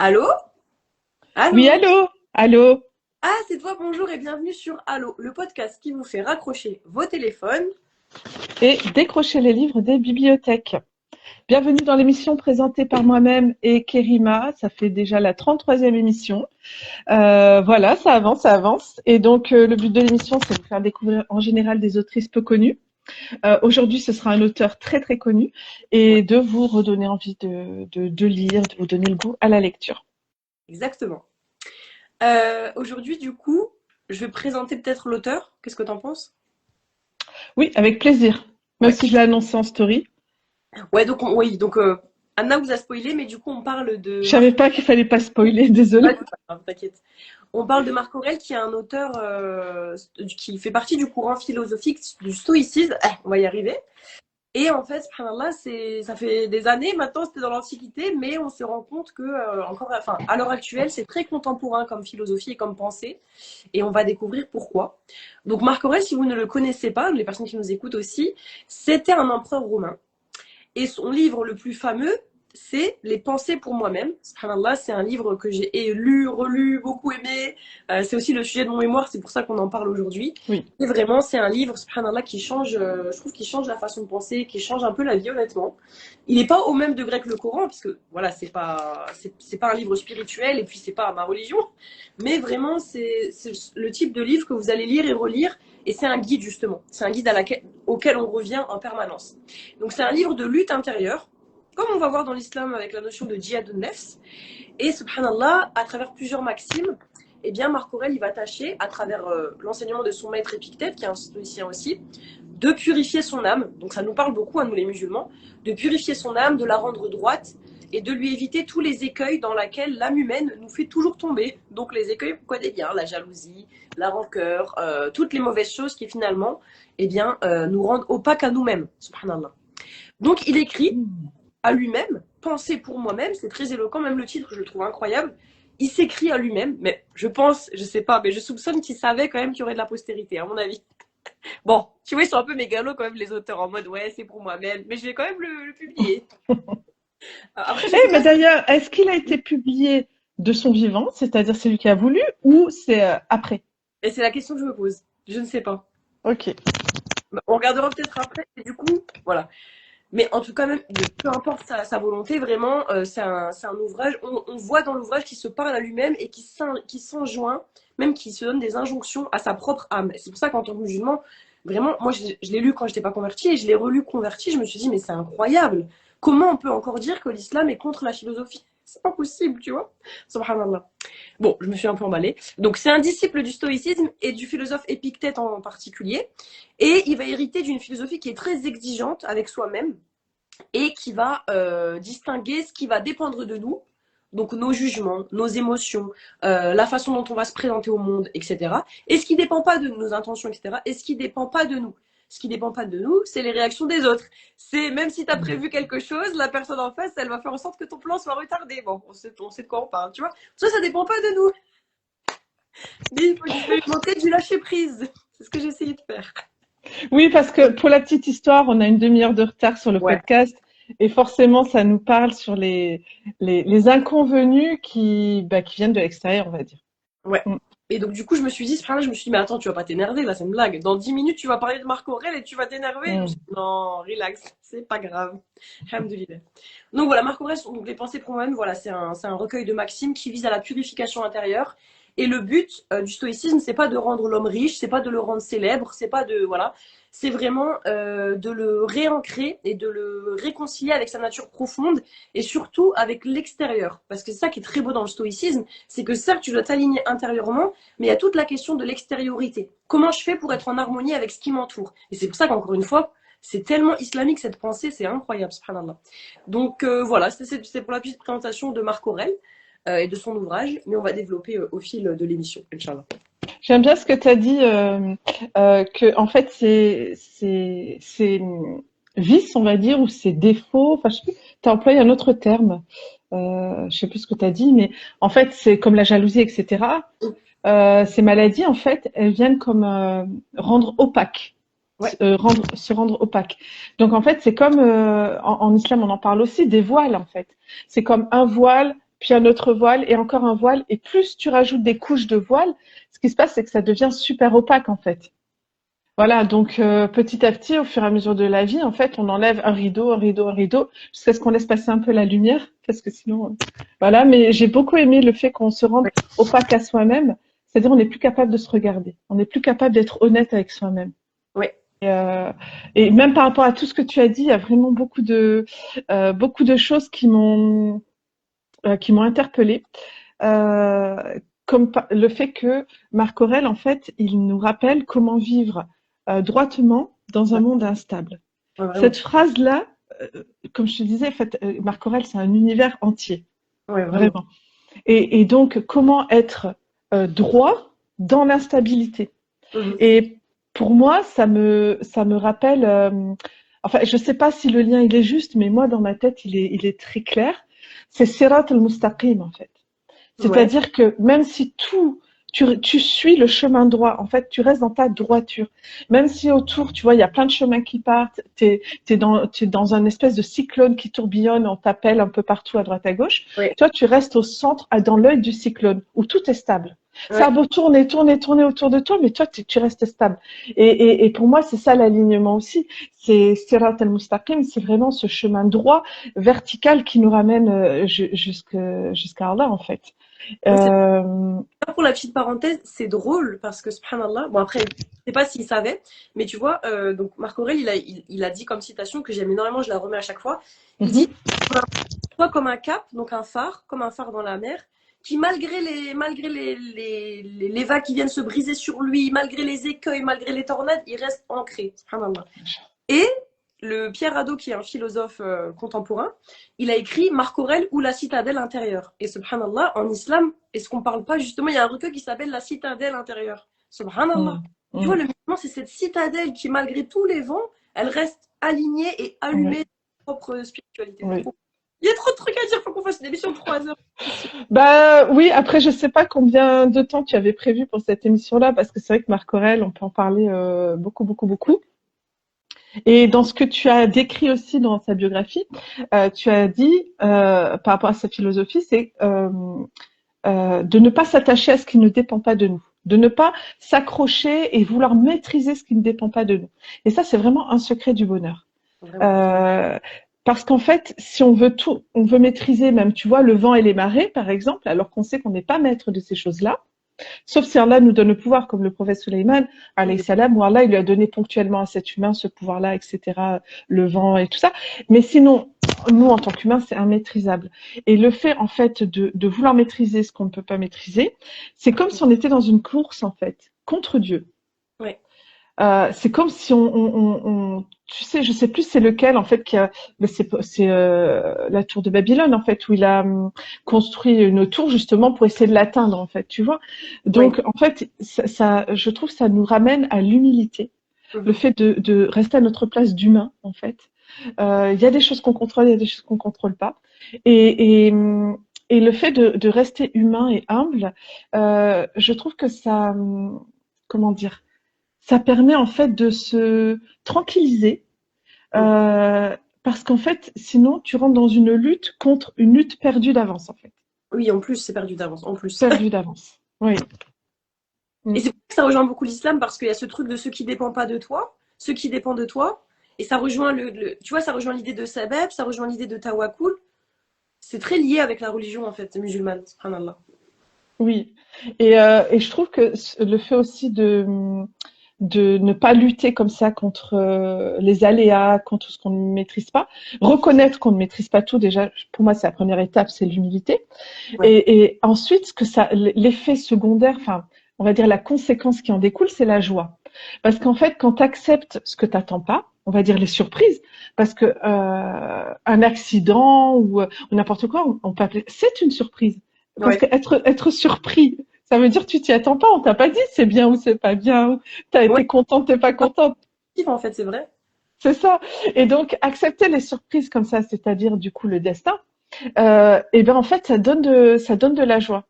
Allô? Oui, Allô? allô? Allô? Ah, c'est toi, bonjour et bienvenue sur Allô, le podcast qui vous fait raccrocher vos téléphones. Et décrochez les livres des bibliothèques. Bienvenue dans l'émission présentée par moi-même et Kerima. Ça fait déjà la 33e émission. Voilà, ça avance, ça avance. Et donc, le but de l'émission, c'est de vous faire découvrir en général des autrices peu connues. Aujourd'hui, ce sera un auteur très, très connu Ouais, et de vous redonner envie de lire, de vous donner le goût à la lecture. exactement. Aujourd'hui, du coup, je vais présenter peut-être l'auteur. Qu'est-ce que t'en penses? Oui, avec plaisir. Même Ouais. si je l'ai annoncé en story. Ouais, donc, oui, donc Anna vous a spoilé, mais du coup, on parle de Je Marc. savais pas qu'il fallait pas spoiler, Ouais, désolée. c'est pas grave, t'inquiète. On parle de Marc Aurèle, qui est un auteur qui fait partie du courant philosophique du stoïcisme. On va y arriver. Et en fait, subhanallah, ça fait des années maintenant, c'était dans l'Antiquité, mais on se rend compte que, encore, enfin, à l'heure actuelle, c'est très contemporain comme philosophie et comme pensée, et on va découvrir pourquoi. Donc, Marc Aurèle, si vous ne le connaissez pas, les personnes qui nous écoutent aussi, c'était un empereur romain. Et son livre le plus fameux, c'est Les pensées pour moi-même. Subhanallah, c'est un livre que j'ai lu, relu, beaucoup aimé. C'est aussi le sujet de mon mémoire, c'est pour ça qu'on en parle aujourd'hui. Oui. Et vraiment, c'est un livre, subhanallah, qui change, je trouve qu'il change la façon de penser, qui change un peu la vie, honnêtement. Il n'est pas au même degré que le Coran, puisque voilà, c'est pas un livre spirituel, et puis c'est pas ma religion. Mais vraiment, c'est le type de livre que vous allez lire et relire, et c'est un guide, justement. C'est un guide auquel on revient en permanence. Donc c'est un livre de lutte intérieure, comme on va voir dans l'islam avec la notion de djihad nefs. Et subhanallah, à travers plusieurs maximes, eh bien Marc Aurèle il va tâcher, à travers l'enseignement de son maître Épictète, qui est un stoïcien aussi, de purifier son âme. Donc ça nous parle beaucoup à nous les musulmans, de purifier son âme, de la rendre droite et de lui éviter tous les écueils dans lesquels l'âme humaine nous fait toujours tomber. Donc les écueils, vous connaissez bien, la jalousie, la rancœur, toutes les mauvaises choses qui finalement eh bien, nous rendent opaques à nous-mêmes, subhanallah. Donc il écrit à lui-même, penser pour moi-même, c'est très éloquent, même le titre, je le trouve incroyable. Il s'écrit à lui-même, mais je pense, je sais pas, mais je soupçonne qu'il savait quand même qu'il y aurait de la postérité, à mon avis. Bon, tu vois, ils sont un peu mégalos quand même, les auteurs, en mode, ouais, c'est pour moi-même, mais je vais quand même le publier. Après, je sais Eh, mais pas si... d'ailleurs, est-ce qu'il a été publié de son vivant, c'est-à-dire c'est lui qui a voulu, ou c'est après? Et c'est la question que je me pose. Je ne sais pas. Ok. On regardera peut-être après, et du coup, voilà. Mais en tout cas, même, peu importe sa volonté, vraiment, c'est un ouvrage. On voit dans l'ouvrage qu'il se parle à lui-même et qui s'enjoint, même qu'il se donne des injonctions à sa propre âme. Et c'est pour ça qu'en tant que musulman, vraiment, moi, je l'ai lu quand je n'étais pas converti et je l'ai relu converti. Je me suis dit, mais c'est incroyable. Comment on peut encore dire que l'islam est contre la philosophie? C'est pas possible, tu vois. Subhanallah. Bon, je me suis un peu emballée. Donc, c'est un disciple du stoïcisme et du philosophe Épictète en particulier. Et il va hériter d'une philosophie qui est très exigeante avec soi-même et qui va distinguer ce qui va dépendre de nous, donc nos jugements, nos émotions, la façon dont on va se présenter au monde, etc. Et ce qui ne dépend pas de nos intentions, etc. Et ce qui ne dépend pas de nous. Ce qui ne dépend pas de nous, c'est les réactions des autres. C'est même si tu as prévu quelque chose, la personne en face, elle va faire en sorte que ton plan soit retardé. Bon, on sait de quoi on parle, tu vois. Ça dépend pas de nous. Mais il faut expérimenter du lâcher prise. C'est ce que j'ai essayé de faire. Oui, parce que pour la petite histoire, on a une demi-heure de retard sur le Ouais, podcast et forcément, ça nous parle sur les inconvenus qui viennent de l'extérieur, on va dire. ouais. Mm. Et donc, du coup, je me suis dit, ce je me suis dit, mais attends, tu vas pas t'énerver, là, c'est une blague. Dans 10 minutes, tu vas parler de Marc Aurèle et tu vas t'énerver. Je me suis Mm. dit, non, relax, c'est pas grave. Alhamdoulilah. Donc, voilà, Marc Aurèle, donc, les pensées pour moi-même, voilà, c'est un recueil de maximes qui vise à la purification intérieure. Et le but du stoïcisme, c'est pas de rendre l'homme riche, c'est pas de le rendre célèbre, c'est pas de, voilà, c'est vraiment de le réancrer et de le réconcilier avec sa nature profonde et surtout avec l'extérieur. Parce que c'est ça qui est très beau dans le stoïcisme, c'est que certes, tu dois t'aligner intérieurement, mais il y a toute la question de l'extériorité. Comment je fais pour être en harmonie avec ce qui m'entoure? Et c'est pour ça qu'encore une fois, c'est tellement islamique cette pensée, c'est incroyable, subhanallah. Donc voilà, c'est pour la petite présentation de Marc Aurèle et de son ouvrage, mais on va développer au fil de l'émission, Inch'Allah. J'aime bien ce que tu as dit, que en fait, c'est vices, on va dire, ou c'est défauts. Enfin, je sais plus, tu as employé un autre terme. Je sais plus ce que tu as dit, mais en fait, c'est comme la jalousie, etc. Ces maladies, en fait, elles viennent comme rendre opaque, Ouais, se rendre opaque. Donc, en fait, c'est comme en islam, on en parle aussi des voiles, en fait. C'est comme un voile puis un autre voile et encore un voile. Et plus tu rajoutes des couches de voile, ce qui se passe, c'est que ça devient super opaque en fait. Voilà, donc petit à petit, au fur et à mesure de la vie, en fait, on enlève un rideau, un rideau, un rideau, jusqu'à ce qu'on laisse passer un peu la lumière, parce que sinon, voilà. Mais j'ai beaucoup aimé le fait qu'on se rende Ouais. opaque à soi-même, c'est-à-dire on n'est plus capable de se regarder, on n'est plus capable d'être honnête avec soi-même. Ouais. Et, euh, et même par rapport à tout ce que tu as dit, il y a vraiment beaucoup de choses qui m'ont interpellée. Comme le fait que Marc Aurèle, en fait, il nous rappelle comment vivre droitement dans un Ouais. monde instable. Ouais, Cette vraiment. phrase-là, comme je te disais, en fait, Marc Aurèle, c'est un univers entier, Ouais, vraiment. vraiment. Et donc, comment être droit dans l'instabilité. Mhm. Et pour moi, ça me rappelle, enfin, je sais pas si le lien il est juste, mais moi, dans ma tête, il est très clair. C'est Sirat al-Mustaqim, en fait. Ouais. C'est-à-dire que même si tu suis le chemin droit, en fait, tu restes dans ta droiture. Même si autour, tu vois, il y a plein de chemins qui partent, t'es dans un espèce de cyclone qui tourbillonne, on t'appelle un peu partout à droite à gauche. Ouais. Toi, tu restes au centre, dans l'œil du cyclone, où tout est stable. Ça a Ouais. beau tourner autour de toi, mais toi, tu restes stable. Et pour moi, c'est ça l'alignement aussi. C'est Sirat al-Mustaqim, c'est vraiment ce chemin droit, vertical qui nous ramène jusqu'à Allah, en fait. Non, c'est Euh, pour la petite parenthèse, c'est drôle parce que subhanallah, bon après, je sais pas s'il savait, mais tu vois, donc Marc Aurèle, il a dit comme citation que j'aime énormément, je la remets à chaque fois. Il dit mhm, toi comme un cap, donc un phare, comme un phare dans la mer, qui malgré les vagues qui viennent se briser sur lui, malgré les écueils, malgré les tornades, il reste ancré. Subhanallah. Et le Pierre Hadot, qui est un philosophe contemporain, il a écrit Marc Aurèle ou la citadelle intérieure. Et subhanallah, en islam, est-ce qu'on parle pas justement, il y a un recueil qui s'appelle La citadelle intérieure. Subhanallah. mhm, Tu vois, mhm, le musulman, c'est cette citadelle qui, malgré tous les vents, elle reste alignée et allumée oui, de sa propre spiritualité. oui. Il y a trop de trucs à dire, faut qu'on fasse une émission de 3 heures. Bah oui, après je sais pas combien de temps tu avais prévu pour cette émission-là, parce que c'est vrai que Marc Aurèle, on peut en parler beaucoup, beaucoup, beaucoup. Et dans ce que tu as décrit aussi dans sa biographie, tu as dit par rapport à sa philosophie, c'est de ne pas s'attacher à ce qui ne dépend pas de nous, de ne pas s'accrocher et vouloir maîtriser ce qui ne dépend pas de nous. Et ça, c'est vraiment un secret du bonheur. Vraiment. Euh, Parce qu'en fait, si on veut tout, on veut maîtriser même, tu vois, le vent et les marées, par exemple, alors qu'on sait qu'on n'est pas maître de ces choses-là, sauf si Allah nous donne le pouvoir, comme le prophète Sulayman, alayhi salam, où Allah il lui a donné ponctuellement à cet humain ce pouvoir-là, etc., le vent et tout ça. Mais sinon, nous, en tant qu'humains, c'est immaîtrisable. Et le fait, en fait, de vouloir maîtriser ce qu'on ne peut pas maîtriser, c'est comme si on était dans une course, en fait, contre Dieu. Ouais. C'est comme si tu sais, je sais plus c'est lequel en fait qui a, mais c'est la tour de Babylone en fait où il a construit une tour justement pour essayer de l'atteindre en fait, tu vois. Ouais. Donc en fait, je trouve que ça nous ramène à l'humilité, le Mhm. fait de rester à notre place d'humain en fait. Il y a des choses qu'on contrôle, il y a des choses qu'on contrôle pas, et et, et le fait de rester humain et humble, je trouve que ça, comment dire, ça permet en fait de se tranquilliser Mhm. parce qu'en fait, sinon, tu rentres dans une lutte contre une lutte perdue d'avance, en fait. Oui, en plus, c'est perdu d'avance, en plus. Perdue d'avance. Oui. Et Mm. c'est pour ça que ça rejoint beaucoup l'islam, parce qu'il y a ce truc de ce qui dépend pas de toi, ce qui dépend de toi. Et ça rejoint tu vois, ça rejoint l'idée de sabab, ça rejoint l'idée de tawakul. C'est très lié avec la religion, en fait, musulmane, subhanallah. Oui. Et je trouve que le fait aussi de ne pas lutter comme ça contre les aléas, contre ce qu'on ne maîtrise pas, reconnaître qu'on ne maîtrise pas tout, déjà, pour moi, c'est la première étape, c'est l'humilité. Ouais. Et ensuite, ce que ça, l'effet secondaire, enfin, on va dire la conséquence qui en découle, c'est la joie. Parce qu'en fait, quand tu acceptes ce que tu n'attends pas, on va dire les surprises, parce que un accident ou n'importe quoi, on peut appeler, c'est une surprise. Parce Ouais. que être surpris, ça veut dire que tu t'y attends pas, on t'a pas dit c'est bien ou c'est pas bien, ou t'as Ouais. été contente, t'es pas contente. En fait, c'est vrai. C'est ça. Et donc, accepter les surprises comme ça, c'est-à-dire du coup le destin, et ben en fait, ça donne de la joie.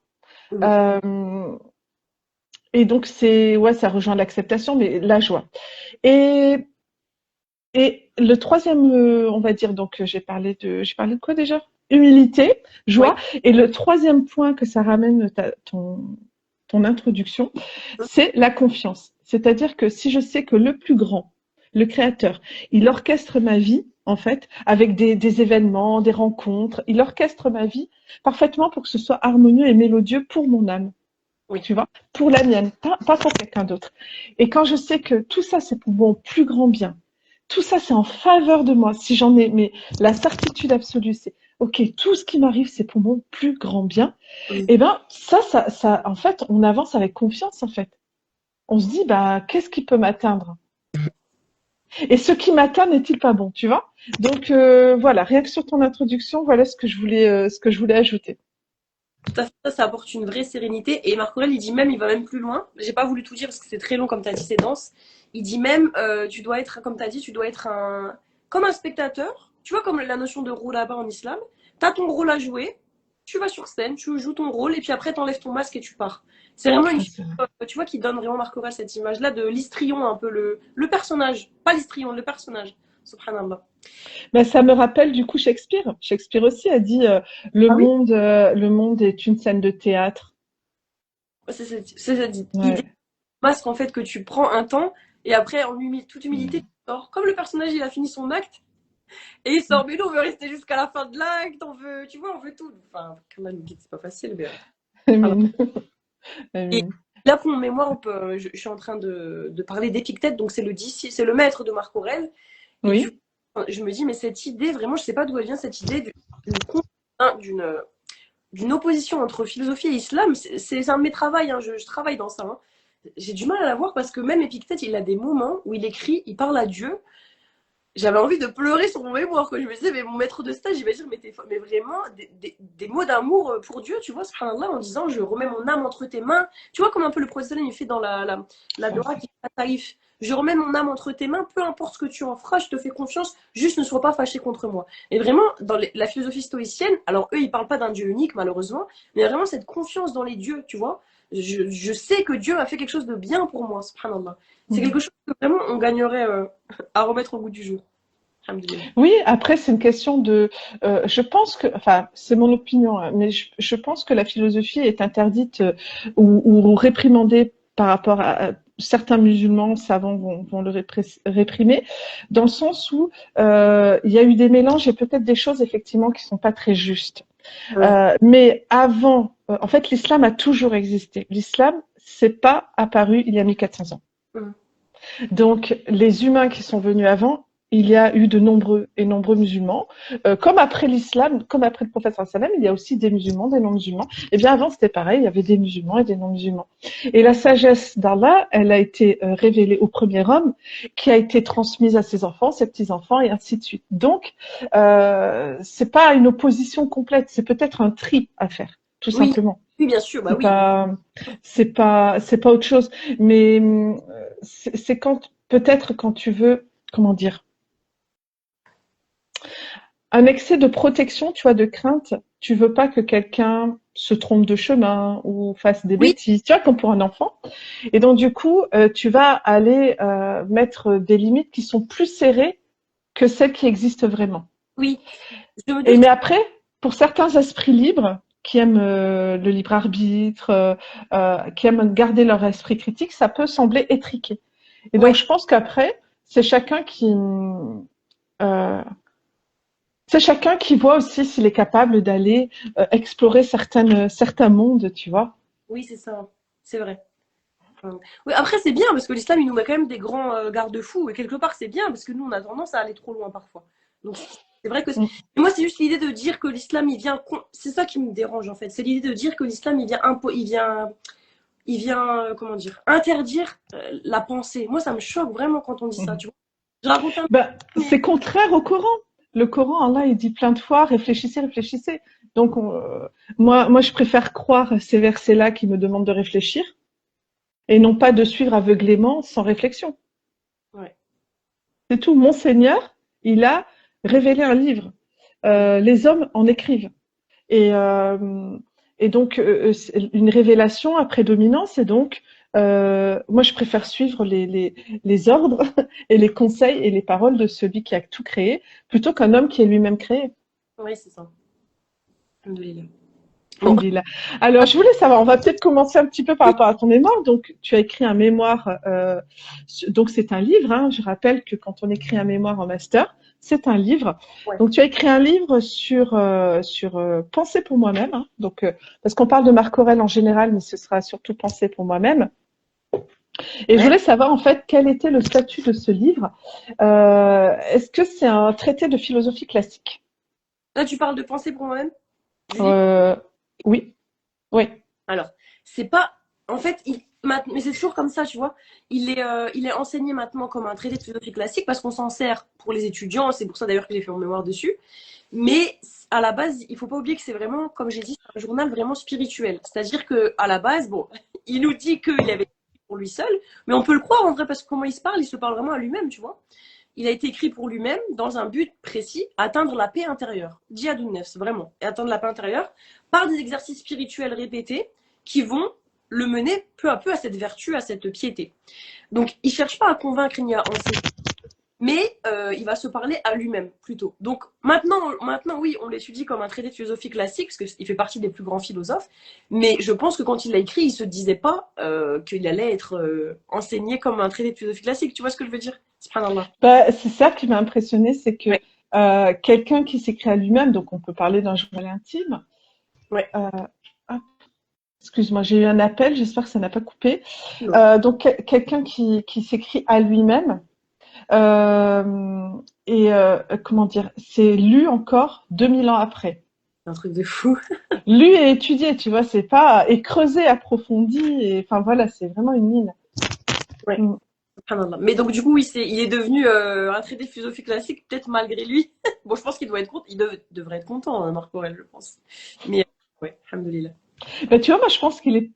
Mhm. Euh, et donc c'est ouais, ça rejoint l'acceptation, mais la joie. Et et le troisième, on va dire donc j'ai parlé de quoi déjà? humilité, Ouais. joie. Et le troisième point que ça ramène ton introduction, c'est la confiance. C'est-à-dire que si je sais que le plus grand, le créateur, il orchestre ma vie, en fait, avec des événements, des rencontres, il orchestre ma vie parfaitement pour que ce soit harmonieux et mélodieux pour mon âme, Oui. tu vois, pour la mienne, pas pour quelqu'un d'autre. Et quand je sais que tout ça, c'est pour mon plus grand bien, tout ça, c'est en faveur de moi, si j'en ai, mais la certitude absolue, c'est, OK, tout ce qui m'arrive, c'est pour mon plus grand bien, Oui. et ben, ça, en fait, on avance avec confiance, en fait. On se dit, bah, qu'est-ce qui peut m'atteindre? Et ce qui m'atteint n'est-il pas bon, tu vois? Donc, voilà, rien que sur ton introduction, voilà ce que je voulais ajouter. Tout à fait, ça apporte une vraie sérénité. Et Marc Aurèle, il dit même, il va même plus loin. J'ai pas voulu tout dire parce que c'est très long, comme tu as dit, c'est dense. Il dit même, tu dois être, comme tu as dit, tu dois être comme un spectateur. Tu vois, comme la notion de rôle là-bas en islam. Tu as ton rôle à jouer, tu vas sur scène, tu joues ton rôle, et puis après, tu enlèves ton masque et tu pars. C'est vraiment une Ah, figure, tu vois, qui donne vraiment Marc Aurèle cette image-là de l'histrion, un peu le personnage. Pas l'histrion, le personnage. Subhanallah. ben, ça me rappelle du coup Shakespeare. Shakespeare aussi a dit Ah oui? le monde est une scène de théâtre. C'est cette idée Ouais. masque en fait que tu prends un temps et après en toute humilité tu sors. Comme le personnage il a fini son acte et il sort, mais nous on veut rester jusqu'à la fin de l'acte, on veut, tu vois, on veut tout. Enfin, quand même, c'est pas facile, mais. Voilà. Amine. Et Amine. là pour mon mémoire, je suis en train de parler d'Épictète, donc c'est le maître de Marc Aurèle. Et du Oui. coup, je me dis, mais cette idée, vraiment, je sais pas d'où elle vient cette idée d'une opposition entre philosophie et islam. C'est un de mes travaux, hein, je travaille dans ça. Hein. J'ai du mal à la voir parce que même Épictète, il a des moments où il écrit, il parle à Dieu. J'avais envie de pleurer sur mon mémoire. Quand je me disais, mais mon maître de stage, il va dire, mais vraiment, des mots d'amour pour Dieu, tu vois, subhanallah, en disant, je remets mon âme entre tes mains. Tu vois, comme un peu le prophète il fait dans la Dora qui fait à Taïf. Je remets mon âme entre tes mains, peu importe ce que tu en feras, je te fais confiance, juste ne sois pas fâché contre moi. Et vraiment, dans la philosophie stoïcienne, alors eux, ils parlent pas d'un Dieu unique, malheureusement, mais vraiment cette confiance dans les dieux, tu vois. Je sais que Dieu a fait quelque chose de bien pour moi, subhanallah. C'est quelque chose que vraiment on gagnerait à remettre au goût du jour. Alhamdulillah. Oui, après, c'est une question de. Je pense que, enfin, c'est mon opinion, hein, mais je pense que la philosophie est interdite ou réprimandée par rapport à certains musulmans savants vont le réprimer, dans le sens où il y a eu des mélanges et peut-être des choses effectivement qui sont pas très justes. Ouais. Mais avant, en fait, l'islam a toujours existé. L'islam, c'est pas apparu il y a 1400 ans. Mm. Donc, les humains qui sont venus avant, il y a eu de nombreux et nombreux musulmans. Comme après l'islam, comme après le prophète sallam, il y a aussi des musulmans, des non-musulmans. Et bien avant, c'était pareil, il y avait des musulmans et des non-musulmans. Et la sagesse d'Allah, elle a été révélée au premier homme, qui a été transmise à ses enfants, ses petits-enfants, et ainsi de suite. Donc, c'est pas une opposition complète, c'est peut-être un tri à faire, tout Oui, simplement. oui, bien sûr, bah C'est oui. pas, c'est pas autre chose. Mais c'est quand, peut-être quand tu veux, comment dire, un excès de protection, tu vois, de crainte. Tu veux pas que quelqu'un se trompe de chemin ou fasse des Oui, bêtises, tu vois, comme pour un enfant. Et donc, du coup, tu vas aller mettre des limites qui sont plus serrées que celles qui existent vraiment. oui. Je me Et doute. mais après, pour certains esprits libres qui aiment le libre arbitre, qui aiment garder leur esprit critique, ça peut sembler étriqué. Et donc, Ouais, je pense qu'après, c'est chacun qui, euh, c'est chacun qui voit aussi s'il est capable d'aller explorer certains mondes, tu vois. oui, c'est ça. C'est vrai. Oui, après, c'est bien parce que l'islam, il nous met quand même des grands garde-fous. Et quelque part, c'est bien parce que nous, on a tendance à aller trop loin parfois. Donc, c'est vrai que. Mm. Et moi, c'est juste l'idée de dire que l'islam, il vient. C'est ça qui me dérange, en fait. C'est l'idée de dire que l'islam, il vient, comment dire, interdire la pensée. Moi, ça me choque vraiment quand on dit ça, Mm. tu vois. Je raconte un Ben, peu, mais c'est contraire au Coran. Le Coran, Allah, il dit plein de fois, réfléchissez, réfléchissez. Donc, moi, je préfère croire ces versets-là qui me demandent de réfléchir et non pas de suivre aveuglément sans réflexion. ouais. C'est tout. Mon Seigneur, il a révélé un livre. Les hommes en écrivent. Et, euh, et donc, une révélation à prédominance. Et donc, moi, je préfère suivre les ordres et les conseils et les paroles de celui qui a tout créé, plutôt qu'un homme qui est lui-même créé. Oui, c'est ça. Alhamdoulilah. Bon, Alhamdulillah. Alors, je voulais savoir, on va peut-être commencer un petit peu par rapport à ton mémoire. Donc, tu as écrit un mémoire, donc c'est un livre, hein. Je rappelle que quand on écrit un mémoire en master, c'est un livre. ouais. Donc, tu as écrit un livre sur, Penser pour moi-même, hein. Donc, parce qu'on parle de Marc Aurèle en général, mais ce sera surtout Penser pour moi-même. Et je Ouais. voulais savoir, en fait, quel était le statut de ce livre. Est-ce que c'est un traité de philosophie classique? Là, tu parles de penser pour moi-même du livre. Euh, oui, oui. Alors, c'est pas. En fait, mais c'est toujours comme ça, tu vois. Il est enseigné maintenant comme un traité de philosophie classique parce qu'on s'en sert pour les étudiants. C'est pour ça d'ailleurs que j'ai fait mon mémoire dessus. Mais à la base, il faut pas oublier que c'est vraiment, comme j'ai dit, un journal vraiment spirituel. C'est-à-dire que à la base, bon, il nous dit qu'il avait écrit pour lui seul, mais on peut le croire en vrai parce que comment il se parle vraiment à lui-même, tu vois. Il a été écrit pour lui-même dans un but précis, atteindre la paix intérieure. Djihadun nefs, vraiment. Et atteindre la paix intérieure par des exercices spirituels répétés qui vont le mener peu à peu à cette vertu, à cette piété. Donc, il ne cherche pas à convaincre ni à enseigner, mais il va se parler à lui-même plutôt. Donc maintenant, oui, on l'étudie comme un traité de philosophie classique, parce qu'il fait partie des plus grands philosophes, mais je pense que quand il l'a écrit, il ne se disait pas qu'il allait être enseigné comme un traité de philosophie classique. Tu vois ce que je veux dire? Subhanallah. Bah, c'est ça qui m'a impressionné, c'est que Ouais, quelqu'un qui s'écrit à lui-même, donc on peut parler d'un journal intime. ouais. Euh, ah, excuse-moi, j'ai eu un appel, j'espère que ça n'a pas coupé. Non, Donc quelqu'un qui s'écrit à lui-même euh, et comment dire, c'est lu encore 2000 ans après. c'est un truc de fou. Lu et étudié, tu vois, c'est pas et creusé, approfondi, et enfin voilà, c'est vraiment une mine. Ouais. Mm. Subhanallah. Mais donc, du coup, oui, il est devenu un traité de philosophie classique, peut-être malgré lui. Bon, je pense qu'il doit être content. Devrait être content, hein, Marc Aurèle, je pense. Mais, ouais, alhamdoulilah. Bah, tu vois, moi je pense qu'il est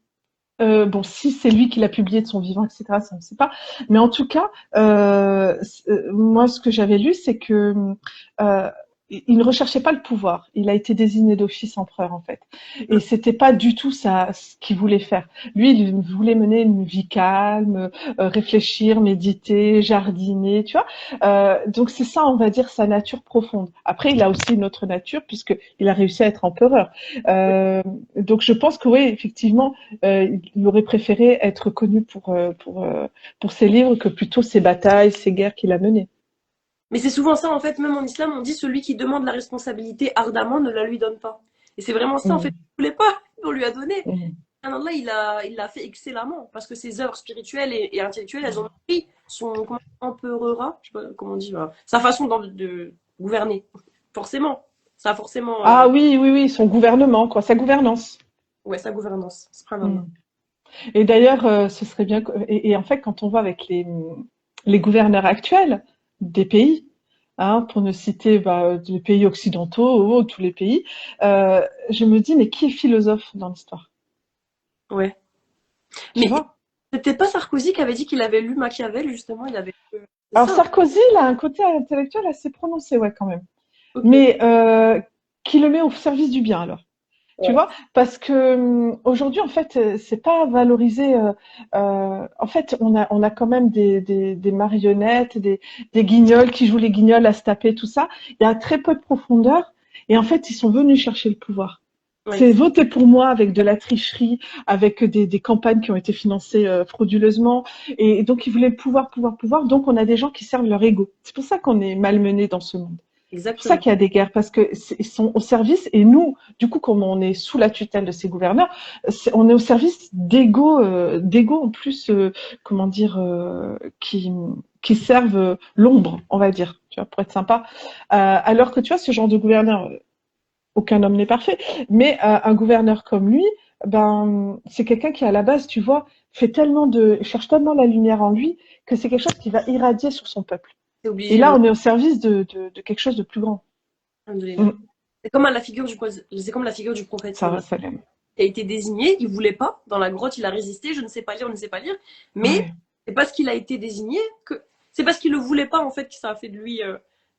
bon, si c'est lui qui l'a publié de son vivant, etc., ça on ne sait pas. Mais en tout cas, moi, ce que j'avais lu, c'est que euh, il ne recherchait pas le pouvoir. Il a été désigné d'office empereur, en fait. Et c'était pas du tout ça ce qu'il voulait faire. Lui, il voulait mener une vie calme, réfléchir, méditer, jardiner, tu vois. Donc c'est ça, on va dire, sa nature profonde. Après, il a aussi une autre nature puisque il a réussi à être empereur. Donc je pense que oui, effectivement, il aurait préféré être connu pour ses livres que plutôt ses batailles, ses guerres qu'il a menées. Mais c'est souvent ça, en fait, même en islam, on dit celui qui demande la responsabilité ardemment ne la lui donne pas. Et c'est vraiment ça, en fait, Mmh. il ne voulait pas, on lui a donné. Mmh. Allah, il l'a fait excellemment, parce que ses œuvres spirituelles et intellectuelles, elles ont pris son empereurat, je sais pas comment on dit, voilà, sa façon de gouverner. Forcément, ça a forcément, Ah oui, oui, oui, son gouvernement, quoi, sa gouvernance. ouais, sa gouvernance, Mmh. subhanallah. Et d'ailleurs, ce serait bien et en fait, quand on voit avec les gouverneurs actuels des pays, hein, pour ne citer bah, les pays occidentaux ou tous les pays, je me dis mais qui est philosophe dans l'histoire? Ouais. Tu Mais vois? c'était pas Sarkozy qui avait dit qu'il avait lu Machiavel, justement, il avait. C'est Alors ça, Sarkozy, il a un côté intellectuel assez prononcé, ouais, quand même. ok. Mais qui le met au service du bien alors. Tu Ouais. vois, parce que aujourd'hui, en fait, c'est pas valorisé. En fait, on a quand même des marionnettes, des guignols qui jouent les guignols à se taper, tout ça. Il y a très peu de profondeur. Et en fait, ils sont venus chercher le pouvoir. Ouais. C'est voter pour moi avec de la tricherie, avec des campagnes qui ont été financées frauduleusement. Et donc, ils voulaient le pouvoir, pouvoir, pouvoir. Donc, on a des gens qui servent leur ego. C'est pour ça qu'on est malmenés dans ce monde. C'est pour ça Exactement. qu'il y a des guerres, parce que ils sont au service, et nous, du coup, comme on est sous la tutelle de ces gouverneurs, on est au service d'ego en plus, comment dire, qui servent l'ombre, on va dire, tu vois, pour être sympa. Alors que tu vois, ce genre de gouverneur, aucun homme n'est parfait, mais un gouverneur comme lui, ben, c'est quelqu'un qui à la base, tu vois, cherche tellement la lumière en lui que c'est quelque chose qui va irradier sur son peuple. C'est Et obligé, là, ouais. on est au service de quelque chose de plus grand. Alhamdoulilah. Mm. C'est comme la figure du prophète Ça, sallallahu ça l'aime. qui a été désigné, il voulait pas, dans la grotte, il a résisté, je ne sais pas lire, je ne sais pas lire, mais Ouais. c'est parce qu'il a été désigné que c'est parce qu'il le voulait pas en fait que ça a fait de lui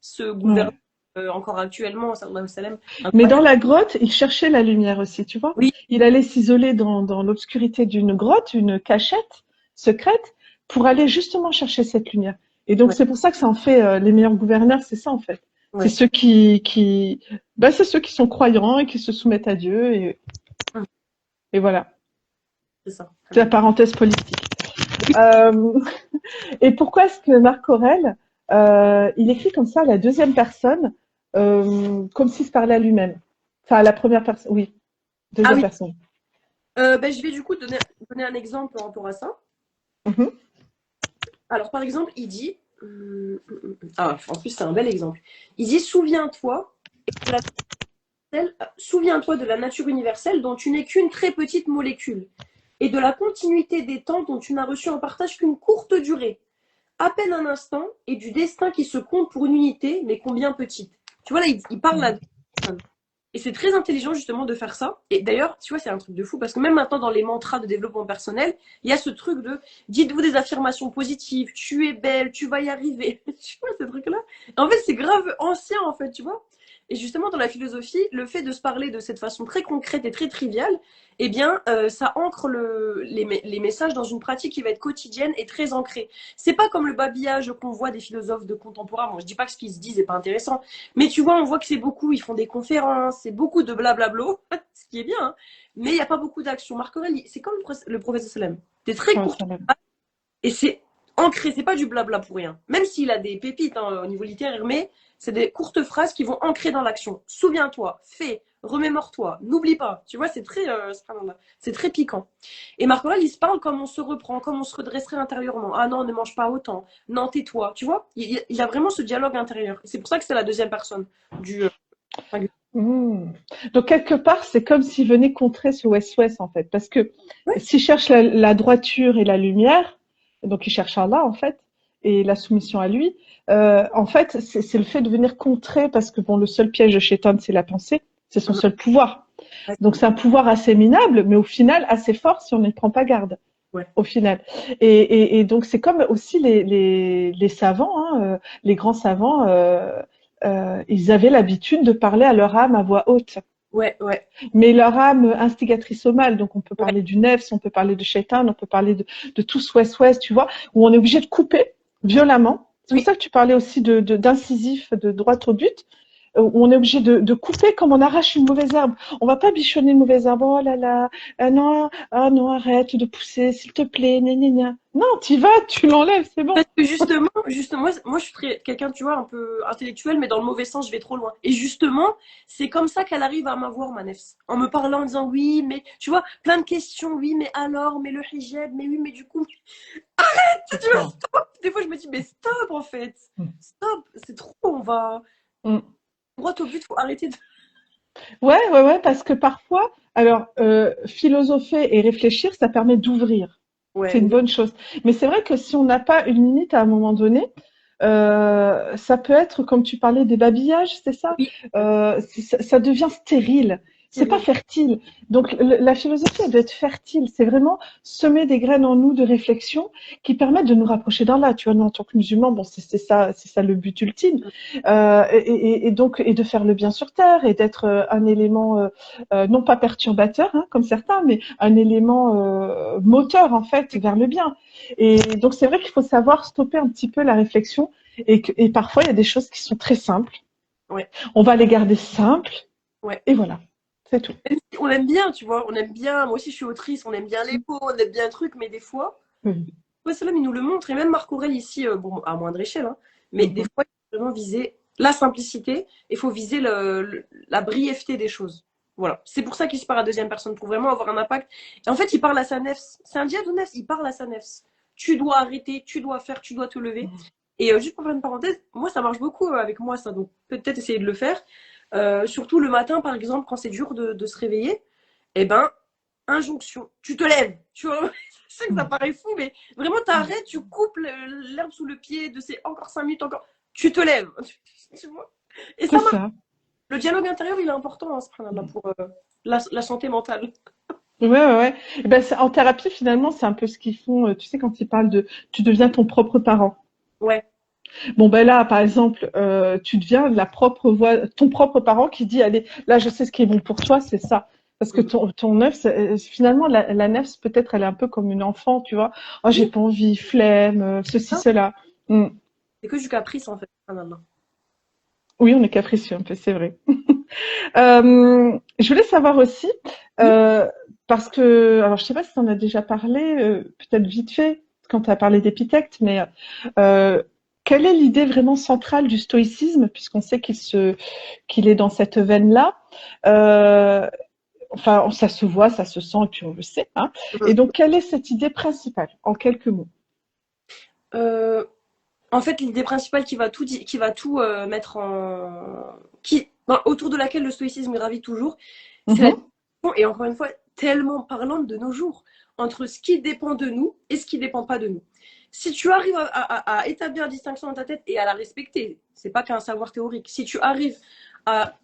ce gouverneur Ouais. encore actuellement, sallallahu alayhi wa sallam, Mais dans incroyable. la grotte, il cherchait la lumière aussi, tu vois. Oui, Il allait s'isoler dans l'obscurité d'une grotte, une cachette secrète, pour aller justement chercher cette lumière. Et donc, ouais, c'est pour ça que ça en fait les meilleurs gouverneurs, c'est ça en fait. C'est Ouais. ceux c'est ceux qui sont croyants et qui se soumettent à Dieu Hum, et voilà. c'est ça. C'est la parenthèse politique. Euh, et pourquoi est-ce que Marc Aurèle, il écrit comme ça à la deuxième personne, comme s'il se parlait à lui-même? Enfin, à la première personne, oui, Ah deuxième oui, personne. ben, je vais du coup donner un exemple par rapport à ça. Mhm. Alors, par exemple, il dit. Ah, en plus, c'est un bel exemple. Il dit de la, souviens-toi de la nature universelle dont tu n'es qu'une très petite molécule, et de la continuité des temps dont tu n'as reçu en partage qu'une courte durée, à peine un instant, et du destin qui se compte pour une unité, mais combien petite. Tu vois, là, il parle à deux personnes. Et c'est très intelligent justement de faire ça. Et d'ailleurs, tu vois, c'est un truc de fou parce que même maintenant dans les mantras de développement personnel, il y a ce truc de dites-vous des affirmations positives, tu es belle, tu vas y arriver. Tu vois, ce truc-là. En fait, c'est grave ancien en fait, tu vois. Et justement, dans la philosophie, le fait de se parler de cette façon très concrète et très triviale, eh bien, ça ancre les messages dans une pratique qui va être quotidienne et très ancrée. C'est pas comme le babillage qu'on voit des philosophes de contemporains. Bon, je dis pas que ce qu'ils se disent n'est pas intéressant, mais tu vois, on voit que c'est beaucoup, ils font des conférences, c'est beaucoup de blablablo, ce qui est bien, hein, mais il n'y a pas beaucoup d'action. Marc Aurèle, c'est comme le professeur Salem. C'est très Ouais, court ça va. et c'est ancré, c'est pas du blabla pour rien. Même s'il a des pépites hein, au niveau littéraire, mais c'est des courtes phrases qui vont ancrer dans l'action. Souviens-toi, fais, remémore-toi, n'oublie pas. Tu vois, c'est très piquant. Et Marc Aurèle, il se parle comme on se reprend, comme on se redresserait intérieurement. Ah non, ne mange pas autant. Non, tais-toi. Tu vois, il a vraiment ce dialogue intérieur. C'est pour ça que c'est la deuxième personne du singulier. Mmh. Donc quelque part, c'est comme s'il venait contrer ce West-West en fait, parce que Ouais, s'il cherche la droiture et la lumière, donc il cherche Allah en fait, et la soumission à lui, en fait, c'est le fait de venir contrer, parce que bon, le seul piège de Shaitan, c'est la pensée, c'est son seul pouvoir. ouais, Donc c'est un pouvoir assez minable, mais au final assez fort si on n'y prend pas garde. ouais. Au final. Et donc c'est comme aussi les savants, hein, les grands savants, ils avaient l'habitude de parler à leur âme à voix haute. Ouais, ouais, Mais leur âme instigatrice au mal, donc on peut ouais. parler du nefs, on peut parler de shaitan, on peut parler de tout ce ouest-ouest, tu vois, où on est obligé de couper violemment. C'est pour Oui, ça que tu parlais aussi d'incisif, de droit au but, où on est obligé de couper comme on arrache une mauvaise herbe. On va pas bichonner une mauvaise herbe. Oh là là, non, ah non, arrête de pousser, s'il te plaît, gna gna gna. Non, t'y vas, tu l'enlèves, c'est bon. parce que justement, moi je suis quelqu'un, tu vois, un peu intellectuel, mais dans le mauvais sens, je vais trop loin. Et justement, c'est comme ça qu'elle arrive à m'avoir, ma nefs. En me parlant, en disant oui, mais tu vois, plein de questions, oui, mais alors, mais le hijab, mais oui, mais du coup, C'est tu vois, fort. stop. Des fois, je me dis, mais stop en fait, stop, c'est trop, on va Mm. droit au but, faut arrêter de. Ouais, ouais, ouais, parce que parfois, alors, philosopher et réfléchir, ça permet d'ouvrir. C'est Ouais, une bonne chose. Mais c'est vrai que si on n'a pas une limite à un moment donné, ça peut être, comme tu parlais, des babillages, c'est ça? oui, Ça devient stérile. C'est pas terrible. fertile. Donc la philosophie, elle doit être fertile. C'est vraiment semer des graines en nous de réflexion qui permettent de nous rapprocher d'Allah. Tu vois, nous en tant que musulmans, bon, c'est ça le but ultime. Et donc et de faire le bien sur terre et d'être un élément non pas perturbateur, hein, comme certains, mais un élément moteur en fait vers le bien. Et donc c'est vrai qu'il faut savoir stopper un petit peu la réflexion et parfois il y a des choses qui sont très simples. Ouais, On va les garder simples ouais. et voilà, c'est tout. Même si on aime bien, tu vois, on aime bien. Moi aussi, je suis autrice, on aime bien les mots, on aime bien le truc, mais des fois. Oui. Ouais, cela, il nous le montre. Et même Marc Aurèle ici, bon, à moindre échelle, hein, mais des Mhm. fois, il faut vraiment viser la simplicité, il faut viser la brièveté des choses. Voilà. C'est pour ça qu'il se parle à deuxième personne, pour vraiment avoir un impact. Et en fait, il parle à sa nefs. C'est un diable nefs, il parle à sa nefs. Tu dois arrêter, tu dois faire, tu dois te lever. Et juste pour faire une parenthèse, moi, ça marche beaucoup avec moi, ça. Donc, peut-être essayer de le faire. Surtout le matin, par exemple, quand c'est dur de se réveiller, eh ben, injonction. Tu te lèves. Tu vois, je sais que ça paraît fou, mais vraiment, t'arrêtes, tu coupes l'herbe sous le pied de ces encore 5 minutes, encore. Tu te lèves. Tu vois. Et C'est ça marche. ça. Le dialogue intérieur, il est important hein, subhanallah, pour la santé mentale. Ouais, ouais, ouais. Et ben, en thérapie, finalement, c'est un peu ce qu'ils font. Tu sais, quand ils parlent de, tu deviens ton propre parent. Ouais. Bon, ben là, par exemple, tu deviens la propre voix, ton propre parent qui dit, allez, là, je sais ce qui est bon pour toi, c'est ça. Parce que Mhm. ton nef, finalement, la nef, peut-être, elle est un peu comme une enfant, tu vois. Oh, j'ai Oui, pas envie, flemme, ceci, ça, cela. Mm. c'est que du caprice, en fait. Subhanallah. Oui, on est capricieux un peu, c'est vrai. Je voulais savoir aussi, Oui. parce que, alors je sais pas si on a déjà parlé, peut-être vite fait, quand tu as parlé d'Épithète, mais euh, quelle est l'idée vraiment centrale du stoïcisme, puisqu'on sait qu'il est dans cette veine-là. Euh, enfin, ça se voit, ça se sent, et puis on le sait, hein. Et donc, quelle est cette idée principale, en quelques mots? Euh, En fait, l'idée principale qui va tout mettre en, autour de laquelle le stoïcisme gravite toujours, c'est la Mhm, distinction, et encore une fois, tellement parlante de nos jours, entre ce qui dépend de nous et ce qui ne dépend pas de nous. Si tu arrives à établir la distinction dans ta tête et à la respecter, c'est pas qu'un savoir théorique. Si tu arrives à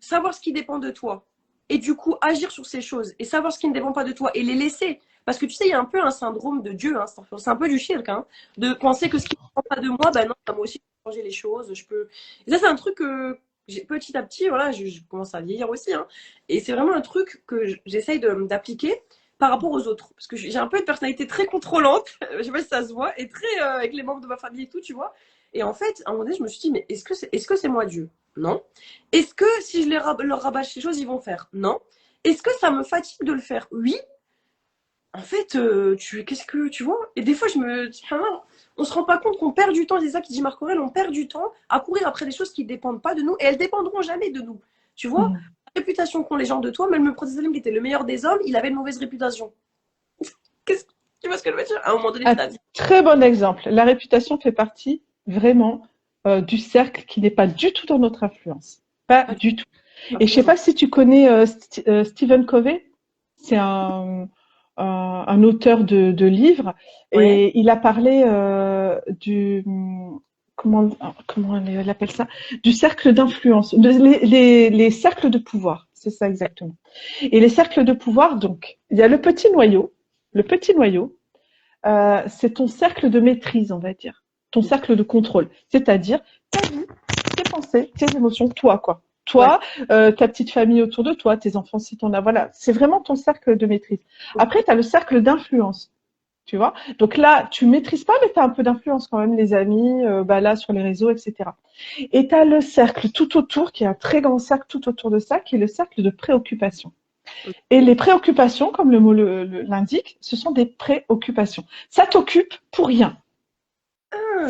savoir ce qui dépend de toi et du coup agir sur ces choses et savoir ce qui ne dépend pas de toi et les laisser. Parce que tu sais, il y a un peu un syndrome de Dieu, hein, c'est un peu du shirk, hein, de penser que ce qui ne dépend pas de moi, ben non, moi aussi, je peux changer les choses, je peux. Et ça, c'est un truc que petit à petit, voilà, je commence à vieillir aussi, hein, et c'est vraiment un truc que j'essaye d'appliquer par rapport aux autres. Parce que j'ai un peu une personnalité très contrôlante, je sais pas si ça se voit, et très avec les membres de ma famille et tout, tu vois. Et en fait, à un moment donné, je me suis dit, mais est-ce que c'est moi Dieu? Non. Est-ce que si je leur rabâche les choses, ils vont faire? Non. Est-ce que ça me fatigue de le faire? Oui. En fait, qu'est-ce que tu vois? Et des fois, on se rend pas compte qu'on perd du temps. C'est ça qui dit Marc Aurèle, on perd du temps à courir après des choses qui ne dépendent pas de nous et elles dépendront jamais de nous. Tu vois? mhm. La réputation qu'ont les gens de toi, même le prophète Salim qui était le meilleur des hommes, il avait une mauvaise réputation. Qu'est-ce Tu vois ce que je veux dire? À un moment donné de Un ta vie. très bon exemple. La réputation fait partie vraiment du cercle qui n'est pas du tout dans notre influence. Pas Pas du tout. Et je sais Absolument. pas si tu connais Stephen Covey. C'est un auteur de livres Ouais. et il a parlé comment, comment on appelle ça? Du cercle d'influence, les cercles de pouvoir. C'est ça exactement. Et les cercles de pouvoir, donc, il y a le petit noyau. Le petit noyau, c'est ton cercle de maîtrise, on va dire, ton cercle de contrôle, c'est-à-dire ta vie, tes pensées, tes émotions, toi, quoi. Ouais. Toi, ta petite famille autour de toi, tes enfants si tu en as, voilà, c'est vraiment ton cercle de maîtrise. Après, tu as le cercle d'influence, tu vois. Donc là, tu maîtrises pas, mais tu as un peu d'influence quand même, les amis, bah là, sur les réseaux, etc. Et tu as le cercle tout autour, qui est un très grand cercle tout autour de ça, qui est le cercle de préoccupation. Et les préoccupations, comme le mot l'indique, ce sont des préoccupations. Ça t'occupe pour rien.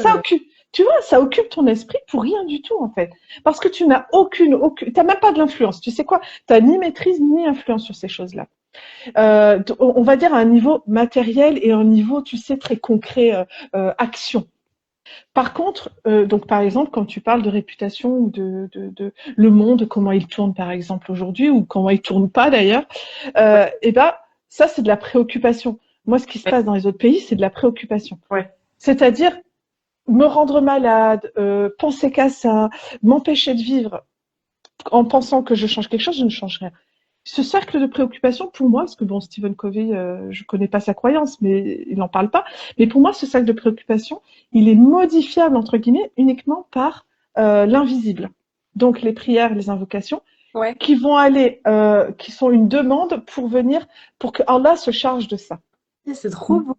Ça Ah, occupe, tu vois, ça occupe ton esprit pour rien du tout, en fait. Parce que tu n'as t'as même pas de l'influence. Tu sais quoi? T'as ni maîtrise ni influence sur ces choses-là. On va dire à un niveau matériel et à un niveau, tu sais, très concret, action. Par contre, donc par exemple, quand tu parles de réputation ou le monde, comment il tourne par exemple aujourd'hui ou comment il tourne pas d'ailleurs, ouais. et ben ça c'est de la préoccupation. Moi, ce qui se Ouais. passe dans les autres pays, c'est de la préoccupation. Ouais. C'est-à-dire me rendre malade, penser qu'à ça, m'empêcher de vivre en pensant que je change quelque chose, je ne change rien. Ce cercle de préoccupation, pour moi, parce que bon, Stephen Covey, je connais pas sa croyance, mais il n'en parle pas. Mais pour moi, ce cercle de préoccupation, il est modifiable entre guillemets uniquement par l'invisible. Donc les prières, les invocations, Ouais. qui vont aller, qui sont une demande pour venir, pour que Allah se charge de ça. C'est trop beau.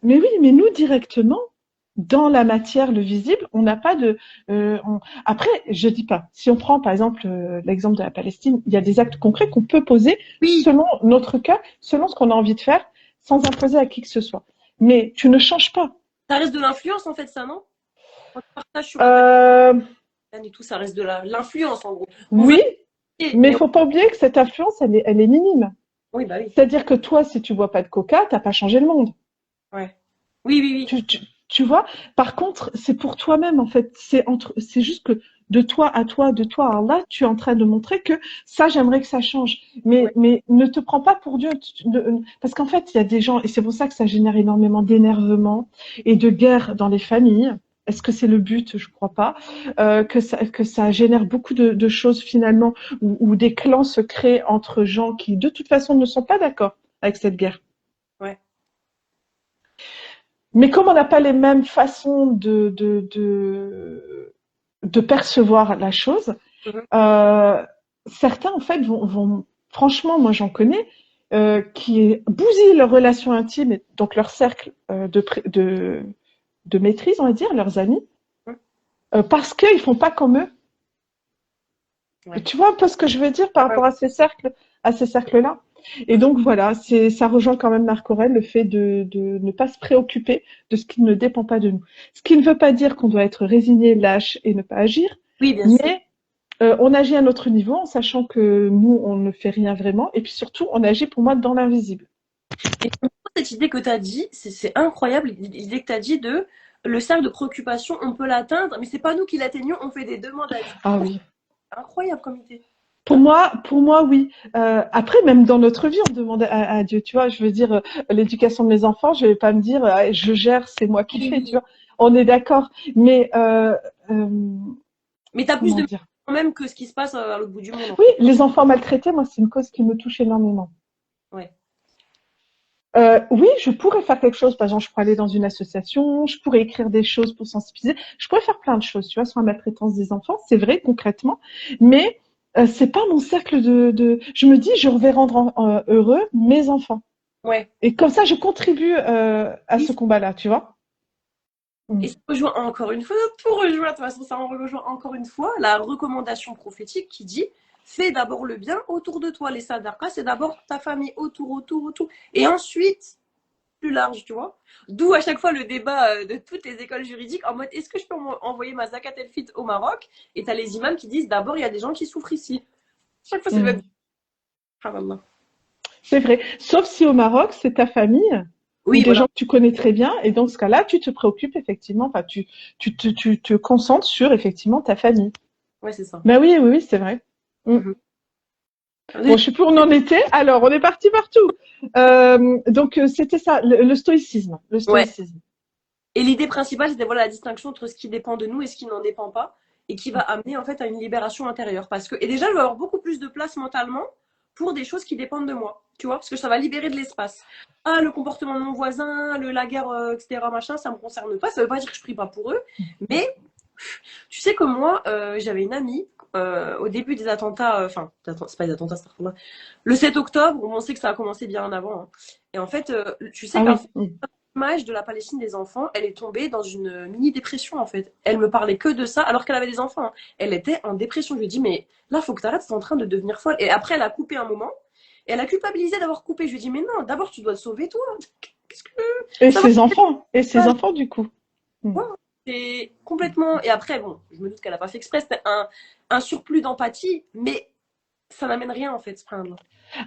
Mais oui, mais nous directement, dans la matière, le visible, on n'a pas de. Après, je dis pas. Si on prend par exemple l'exemple de la Palestine, il y a des actes concrets qu'on peut poser Oui, selon notre cas, selon ce qu'on a envie de faire, sans imposer à qui que ce soit. Mais tu ne changes pas. ça reste de l'influence en fait, ça, non? Quand tu partages sur un Euh, pattern et tout, ça reste de l'influence en gros. On veut oui, aider, mais mais il faut pas oublier que cette influence, elle est minime. oui, bah oui. C'est-à-dire que toi, si tu bois pas de coca, t'as pas changé le monde. Ouais. Oui, oui, oui. Tu vois, par contre, c'est pour toi-même en fait. C'est juste que de toi à toi, de toi à Allah, tu es en train de montrer que ça, j'aimerais que ça change. Ouais. Mais ne te prends pas pour Dieu, parce qu'en fait, il y a des gens et c'est pour ça que ça génère énormément d'énervement et de guerre dans les familles. Est-ce que c'est le but? Je crois pas. Que ça génère beaucoup de choses finalement où des clans se créent entre gens qui de toute façon ne sont pas d'accord avec cette guerre. Ouais. Mais comme on n'a pas les mêmes façons de percevoir la chose, Mhm. euh, certains en fait franchement, moi j'en connais, qui bousillent leur relation intime, donc leur cercle de maîtrise, on va dire, leurs amis, parce qu'ils font pas comme eux. Ouais. Tu vois un peu ce que je veux dire par Ouais. rapport à ces cercles-là. Et donc voilà, ça rejoint quand même Marc Aurèle, le fait de ne pas se préoccuper de ce qui ne dépend pas de nous. Ce qui ne veut pas dire qu'on doit être résigné, lâche et ne pas agir, Oui, bien sûr. mais on agit à notre niveau en sachant que nous, on ne fait rien vraiment, et puis surtout, on agit pour moi dans l'invisible. Et cette idée que tu as dit, c'est incroyable, l'idée que tu as dit de le cercle de préoccupation, on peut l'atteindre, mais c'est pas nous qui l'atteignons, on fait des demandes à Dieu. Ah oui. Incroyable comme idée. Pour moi, oui. Après, même dans notre vie, on demande à Dieu. Tu vois, je veux dire, l'éducation de mes enfants, je vais pas me dire, je gère, c'est moi qui fais. Tu Oui. vois, on est d'accord. Mais Mais tu as plus comment de dire? quand même que ce qui se passe à l'autre bout du monde. Oui, les enfants maltraités, moi, c'est une cause qui me touche énormément. Ouais. Oui, je pourrais faire quelque chose. Par exemple, je pourrais aller dans une association, je pourrais écrire des choses pour sensibiliser. Je pourrais faire plein de choses, tu vois, sur la maltraitance des enfants. C'est vrai, concrètement. Mais c'est pas mon cercle Je me dis, je vais rendre heureux mes enfants. Ouais. Et comme ça, je contribue à Oui. ce combat-là, tu vois. Et Mm. ça rejoint encore une fois, tout rejoint, de toute façon, ça en rejoint encore une fois la recommandation prophétique qui dit fais d'abord le bien autour de toi. Les sadakas, c'est d'abord ta famille autour. Et ensuite, plus large, tu vois. D'où à chaque fois le débat de toutes les écoles juridiques en mode est-ce que je peux envoyer ma zakat el fit au Maroc? Et t'as les imams qui disent d'abord il y a des gens qui souffrent ici. Chaque fois c'est le même. Mm. Subhanallah. C'est vrai. Sauf si au Maroc, c'est ta famille ou Oui, des voilà. gens que tu connais très bien. Et dans ce cas-là, tu te préoccupes effectivement, enfin, tu te concentres sur effectivement ta famille. Ouais, c'est ça. Ben oui, oui, oui, c'est vrai. Mm. Mhm. Bon, je sais plus où on en était. Alors, on est parti partout. Donc, c'était ça, le stoïcisme. Le Ouais. stoïcisme. Et l'idée principale, c'était voilà la distinction entre ce qui dépend de nous et ce qui n'en dépend pas, et qui va amener en fait à une libération intérieure. Parce que et déjà, je vais avoir beaucoup plus de place mentalement pour des choses qui dépendent de moi, tu vois, parce que ça va libérer de l'espace. Ah, le comportement de mon voisin, la guerre, etc., machin, ça me concerne pas. Ça veut pas dire que je prie pas pour eux, mais tu sais que moi, j'avais une amie au début des attentats, enfin, c'est pas des attentats, c'est le 7 octobre, on sait que ça a commencé bien avant. Hein. Et en fait, tu sais Ah qu'un oui. Mm. image de la Palestine des enfants, elle est tombée dans une mini dépression en fait. Elle me parlait que de ça alors qu'elle avait des enfants. Hein. Elle était en dépression. Je lui ai dit mais là faut que t'arrêtes, c'est en train de devenir folle. Et après elle a coupé un moment et elle a culpabilisé d'avoir coupé. Je lui ai dit mais non, d'abord tu dois te sauver toi. Qu'est-ce que Et ça va ses enfants. Et ses pas. enfants, du coup. Mm. C'est complètement. Et après bon, je me doute qu'elle a pas fait exprès. C'était un surplus d'empathie, mais ça n'amène rien en fait.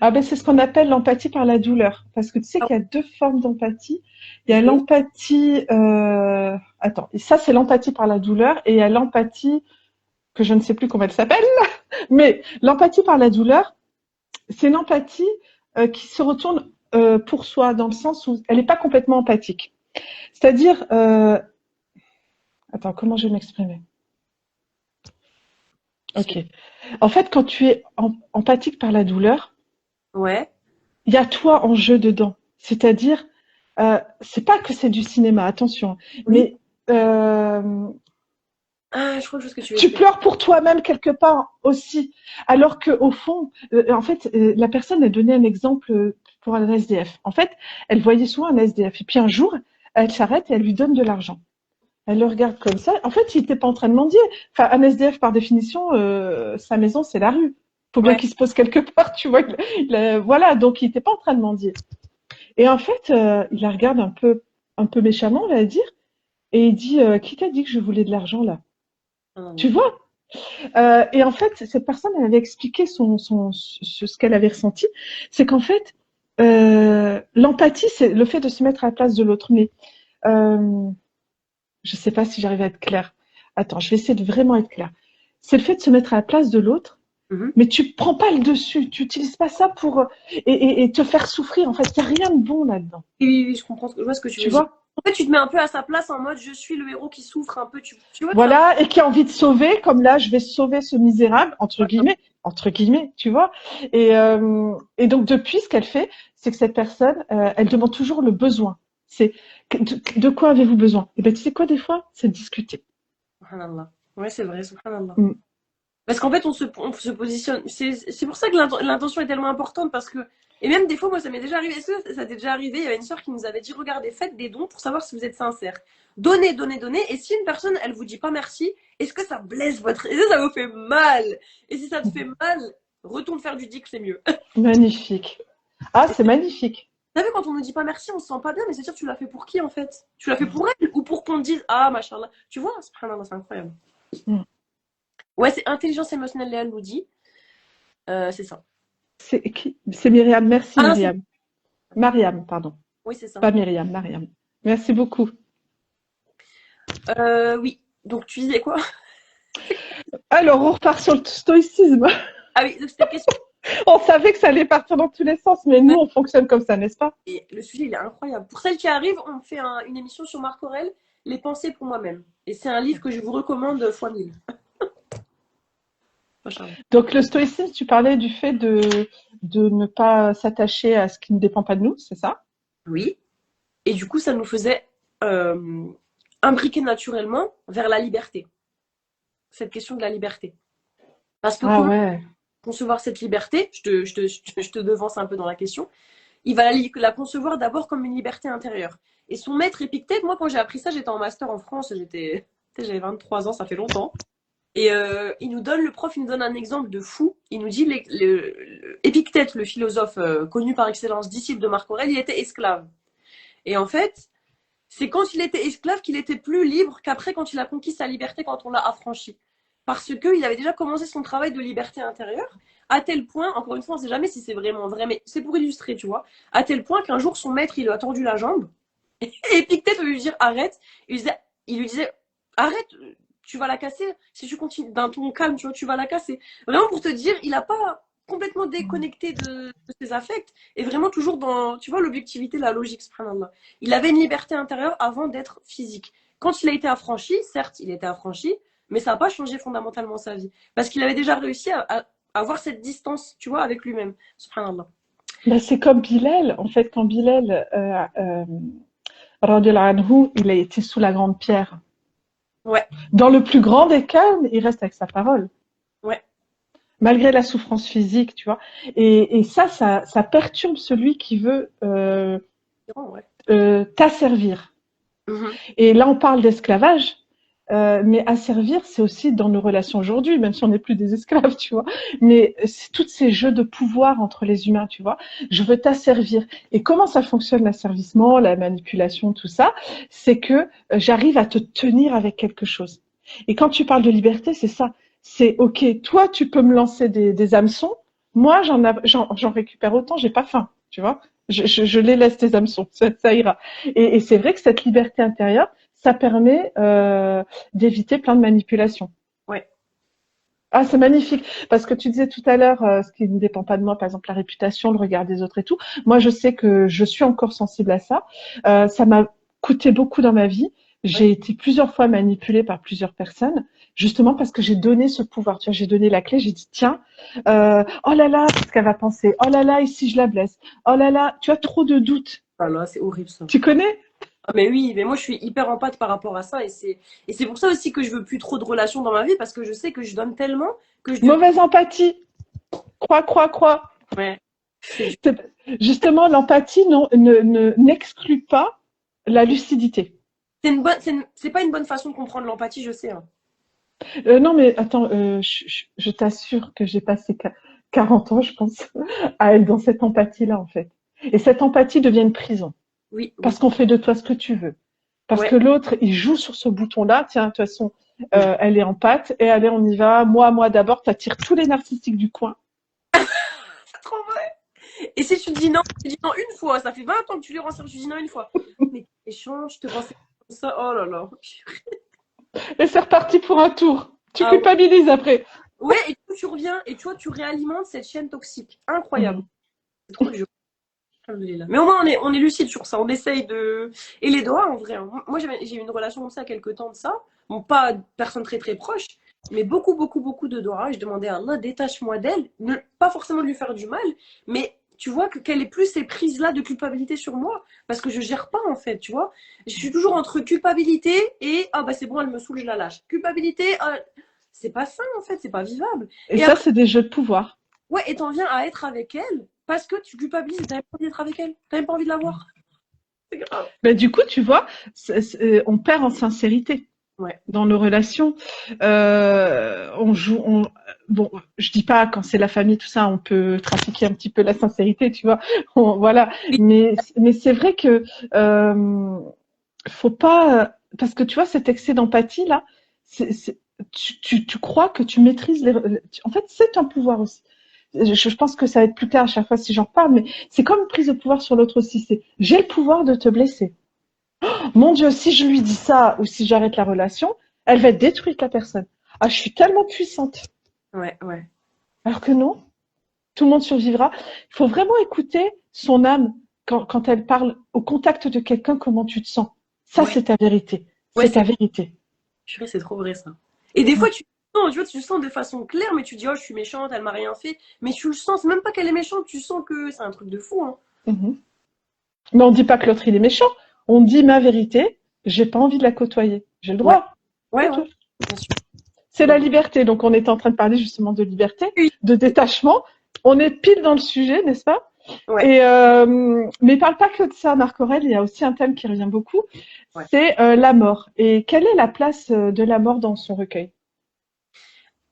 Ah ben, c'est ce qu'on appelle l'empathie par la douleur. Parce que tu sais Ah, qu'il y a deux formes d'empathie. Il y a ok. l'empathie, attends, ça c'est l'empathie par la douleur et il y a l'empathie que je ne sais plus comment elle s'appelle, mais l'empathie par la douleur, c'est une empathie qui se retourne pour soi dans le sens où elle n'est pas complètement empathique. C'est-à-dire, attends, comment je vais m'exprimer? Ok. En fait, quand tu es empathique par la douleur, Ouais. il y a toi en jeu dedans. C'est-à-dire, c'est pas que c'est du cinéma, attention, Oui. mais Ah, je crois que je vois ce que tu veux tu dire. pleures pour toi-même quelque part aussi. Alors que au fond, en fait, la personne a donné un exemple pour un SDF. En fait, elle voyait souvent un SDF. Et puis un jour, elle s'arrête et elle lui donne de l'argent. Elle le regarde comme ça. En fait, il n'était pas en train de mendier. Enfin, un SDF, par définition, sa maison, c'est la rue. Faut bien Ouais. qu'il se pose quelque part, tu vois. Voilà, donc il n'était pas en train de mendier. Et en fait, il la regarde un peu méchamment, on va dire, et il dit, qui t'a dit que je voulais de l'argent là? Ah, non, Tu non. vois? Et en fait, cette personne, elle avait expliqué ce qu'elle avait ressenti. C'est qu'en fait, l'empathie, c'est le fait de se mettre à la place de l'autre. Mais euh, je sais pas si j'arrive à être claire. Attends, je vais essayer de vraiment être claire. C'est le fait de se mettre à la place de l'autre, Mhm. mais tu prends pas le dessus. Tu utilises pas ça pour et te faire souffrir. En fait, il y a rien de bon là-dedans. Oui, je comprends, je vois ce que tu Tu veux dire. vois? En fait, tu te mets un peu à sa place en mode je suis le héros qui souffre un peu. Tu vois, ça. Voilà, et qui a envie de sauver, comme là, je vais sauver ce misérable, entre guillemets, tu vois. Et donc, depuis, ce qu'elle fait, c'est que cette personne, elle demande toujours le besoin. C'est de quoi avez-vous besoin? Et ben, tu sais quoi, des fois, c'est de discuter. Subhanallah. Ouais, c'est vrai, subhanallah. Mm. Parce qu'en fait, on se positionne. C'est pour ça que l'intention est tellement importante parce que. Et même des fois, moi, ça m'est déjà arrivé. Est-ce que ça t'est déjà arrivé? Il y avait une sœur qui nous avait dit regardez, faites des dons pour savoir si vous êtes sincère. Donnez, donnez, donnez. Et si une personne, elle vous dit pas merci, est-ce que ça blesse votre. Est-ce que ça vous fait mal? Et si ça te fait mal, retourne faire du dick, c'est mieux. Magnifique. Ah, c'est magnifique. T'as vu, quand on nous dit pas merci, on se sent pas bien, mais c'est-à-dire, tu l'as fait pour qui en fait? Tu l'as fait pour elle ou pour qu'on te dise ah, machallah. Tu vois, subhanallah, c'est incroyable. Mm. Ouais, c'est intelligence émotionnelle, Léa nous dit. C'est ça. C'est Myriam. Merci, Ah non, Myriam. Mariam, pardon. oui, c'est ça. Pas Myriam, Mariam. Merci beaucoup. Oui. Donc, tu disais quoi? Alors, on repart sur le stoïcisme. Ah oui, donc c'était question. On savait que ça allait partir dans tous les sens, mais nous, on fonctionne comme ça, n'est-ce pas? Et le sujet, il est incroyable. Pour celles qui arrivent, on fait une émission sur Marc Aurèle, Les pensées pour moi-même. Et c'est un livre que je vous recommande fois 1000. Donc, le stoïcisme, tu parlais du fait de ne pas s'attacher à ce qui ne dépend pas de nous, c'est ça? Oui. Et du coup, ça nous faisait imbriquer naturellement vers la liberté. Cette question de la liberté. Parce que Ah comment ouais. concevoir cette liberté, je te devance un peu dans la question, il va la concevoir d'abord comme une liberté intérieure. Et son maître Épictète, moi quand j'ai appris ça, j'étais en master en France, j'avais 23 ans, ça fait longtemps. Et le prof, il nous donne un exemple de fou. Il nous dit, Épictète, le philosophe connu par excellence, disciple de Marc Aurèle, il était esclave. Et en fait, c'est quand il était esclave qu'il était plus libre qu'après quand il a conquis sa liberté, quand on l'a affranchi. Parce qu'il avait déjà commencé son travail de liberté intérieure, à tel point, encore une fois, on ne sait jamais si c'est vraiment vrai, mais c'est pour illustrer, tu vois, à tel point qu'un jour, son maître, il lui a tordu la jambe, et Épictète lui dire arrête, il lui disait arrête, tu vas la casser, si tu continues d'un ton calme, tu vois, tu vas la casser. Vraiment pour te dire, il n'a pas complètement déconnecté de ses affects, et vraiment toujours dans, tu vois, l'objectivité, la logique, subhanallah. Il avait une liberté intérieure avant d'être physique. Quand il a été affranchi, certes, il était affranchi, mais ça n'a pas changé fondamentalement sa vie. Parce qu'il avait déjà réussi à avoir cette distance, tu vois, avec lui-même. Subhanallah. Ben, c'est comme Bilal. En fait, quand Bilal, radiallahu anhu, il a été sous la grande pierre. Ouais. Dans le plus grand des calmes, il reste avec sa parole. Ouais. Malgré la souffrance physique, tu vois. Et ça perturbe celui qui veut t'asservir. Mm-hmm. Et là, on parle d'esclavage. Mais asservir, c'est aussi dans nos relations aujourd'hui, même si on n'est plus des esclaves, tu vois. Mais c'est tous ces jeux de pouvoir entre les humains, tu vois. Je veux t'asservir. Et comment ça fonctionne l'asservissement, la manipulation, tout ça? C'est que j'arrive à te tenir avec quelque chose. Et quand tu parles de liberté, c'est ça. C'est OK, toi, tu peux me lancer des hameçons. Moi, j'en récupère autant, j'ai pas faim, tu vois. Je les laisse tes hameçons, ça ira. Et c'est vrai que cette liberté intérieure, ça permet d'éviter plein de manipulations. Ouais. Ah, c'est magnifique. Parce que tu disais tout à l'heure, ce qui ne dépend pas de moi, par exemple la réputation, le regard des autres et tout. Moi, je sais que je suis encore sensible à ça. Ça m'a coûté beaucoup dans ma vie. J'ai été plusieurs fois manipulée par plusieurs personnes, justement parce que j'ai donné ce pouvoir. Tu vois, j'ai donné la clé, j'ai dit, tiens, oh là là, ce qu'elle va penser. Oh là là, et si je la blesse. Oh là là, tu as trop de doutes. Ah là, c'est horrible ça. Tu connais? Ah mais oui, mais moi je suis hyper empathe par rapport à ça et c'est pour ça aussi que je veux plus trop de relations dans ma vie parce que je sais que je donne tellement que je Mauvaise empathie. Crois. Ouais. Justement, l'empathie n'exclut pas la lucidité. C'est pas une bonne façon de comprendre l'empathie, je sais. Hein. Non, mais attends, je t'assure que j'ai passé 40 ans, je pense, à être dans cette empathie-là, en fait. Et cette empathie devient une prison. Oui, parce qu'on fait de toi ce que tu veux. Parce que l'autre, il joue sur ce bouton-là. Tiens, de toute façon, elle est en pâte. Et allez, on y va. Moi d'abord, t'attires tous les narcissiques du coin. C'est trop vrai. Et si tu dis non une fois, ça fait 20 ans que tu lui rends service, tu dis non une fois. Mais échange, je te pensais comme ça. Oh là là. Et c'est reparti pour un tour. Tu culpabilises après. Ouais, et tu reviens et tu vois, tu réalimentes cette chaîne toxique. Incroyable. C'est trop dur. Mais au moins, on est lucide sur ça. On essaye de. Et les doigts, en vrai. Hein. Moi, j'ai eu une relation comme ça il y a quelques temps de ça. Bon, pas personne très très proche, mais beaucoup de doigts. Et je demandais à Allah, détache-moi d'elle. Pas forcément de lui faire du mal, mais tu vois qu'elle ait plus ces prises-là de culpabilité sur moi. Parce que je gère pas, en fait, tu vois. Je suis toujours entre culpabilité et ah bah c'est bon, elle me saoule, je la lâche. Culpabilité, c'est pas sain en fait, c'est pas vivable. Et Et ça, après, c'est des jeux de pouvoir. ouais, et t'en viens à être avec elle parce que tu culpabilises, t'as même pas envie d'être avec elle, t'as même pas envie de la voir. C'est grave. Mais du coup, tu vois, on perd en sincérité Ouais. dans nos relations. On joue, bon, je dis pas quand c'est la famille, tout ça, on peut trafiquer un petit peu la sincérité, tu vois. Voilà. Mais c'est vrai que faut pas, parce que tu vois, cet excès d'empathie là, tu crois que tu maîtrises en fait, c'est un pouvoir aussi. Je pense que ça va être plus clair à chaque fois si j'en parle, mais c'est comme une prise de pouvoir sur l'autre aussi. C'est j'ai le pouvoir de te blesser. Mon Dieu, si je lui dis ça ou si j'arrête la relation, elle va être détruite, la personne. Ah, je suis tellement puissante. Ouais, ouais. Alors que non, tout le monde survivra. Il faut vraiment écouter son âme quand elle parle au contact de quelqu'un, comment tu te sens. Ça, Ouais, c'est ta vérité. ouais, C'est ta vérité. purée, c'est trop vrai ça. Et des Ouais. fois, tu vois, tu le sens de façon claire, mais tu dis, oh, je suis méchante, elle m'a rien fait. Mais tu le sens, c'est même pas qu'elle est méchante, tu sens que c'est un truc de fou, hein. Mhm. Mais on dit pas que l'autre, il est méchant. On dit ma vérité, j'ai pas envie de la côtoyer. J'ai le Ouais, droit. ouais, C'est ouais, tout. bien sûr. C'est la Donc, liberté. Donc, on est en train de parler justement de liberté, oui, de détachement. On est pile dans le sujet, n'est-ce pas? ouais, Et mais parle pas que de ça, Marc Aurèle. Il y a aussi un thème qui revient beaucoup, ouais. c'est la mort. Et quelle est la place de la mort dans son recueil?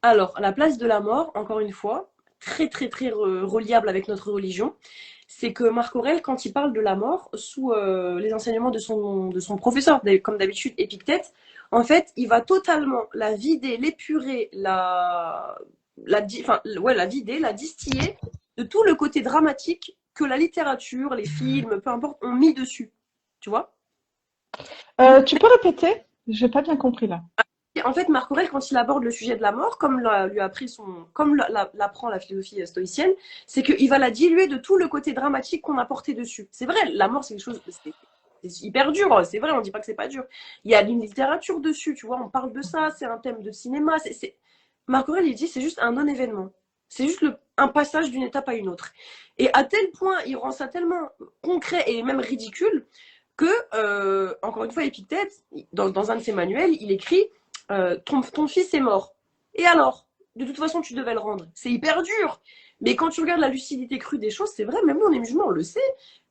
Alors, la place de la mort, encore une fois, très, très, très reliable avec notre religion, c'est que Marc Aurèle, quand il parle de la mort, sous les enseignements de son professeur, comme d'habitude, Épictète, en fait, il va totalement la vider, l'épurer, enfin, ouais, la vider, la distiller de tout le côté dramatique que la littérature, les films, peu importe, ont mis dessus. Tu vois? Tu peux répéter? J'ai pas bien compris là. En fait, Marc Aurèle, quand il aborde le sujet de la mort, lui a appris comme l'apprend la philosophie stoïcienne, c'est qu'il va la diluer de tout le côté dramatique qu'on a porté dessus. C'est vrai, la mort, c'est quelque chose, c'est hyper dur. C'est vrai, on dit pas que c'est pas dur. Il y a une littérature dessus, tu vois, on parle de ça, c'est un thème de cinéma. Marc Aurèle, il dit, c'est juste un non-événement. C'est juste un passage d'une étape à une autre. Et à tel point, il rend ça tellement concret et même ridicule que, encore une fois, Épictète, dans un de ses manuels, il écrit ton fils est mort. Et alors? De toute façon, tu devais le rendre. C'est hyper dur. Mais quand tu regardes la lucidité crue des choses, c'est vrai, même nous, on est musulmans, on le sait.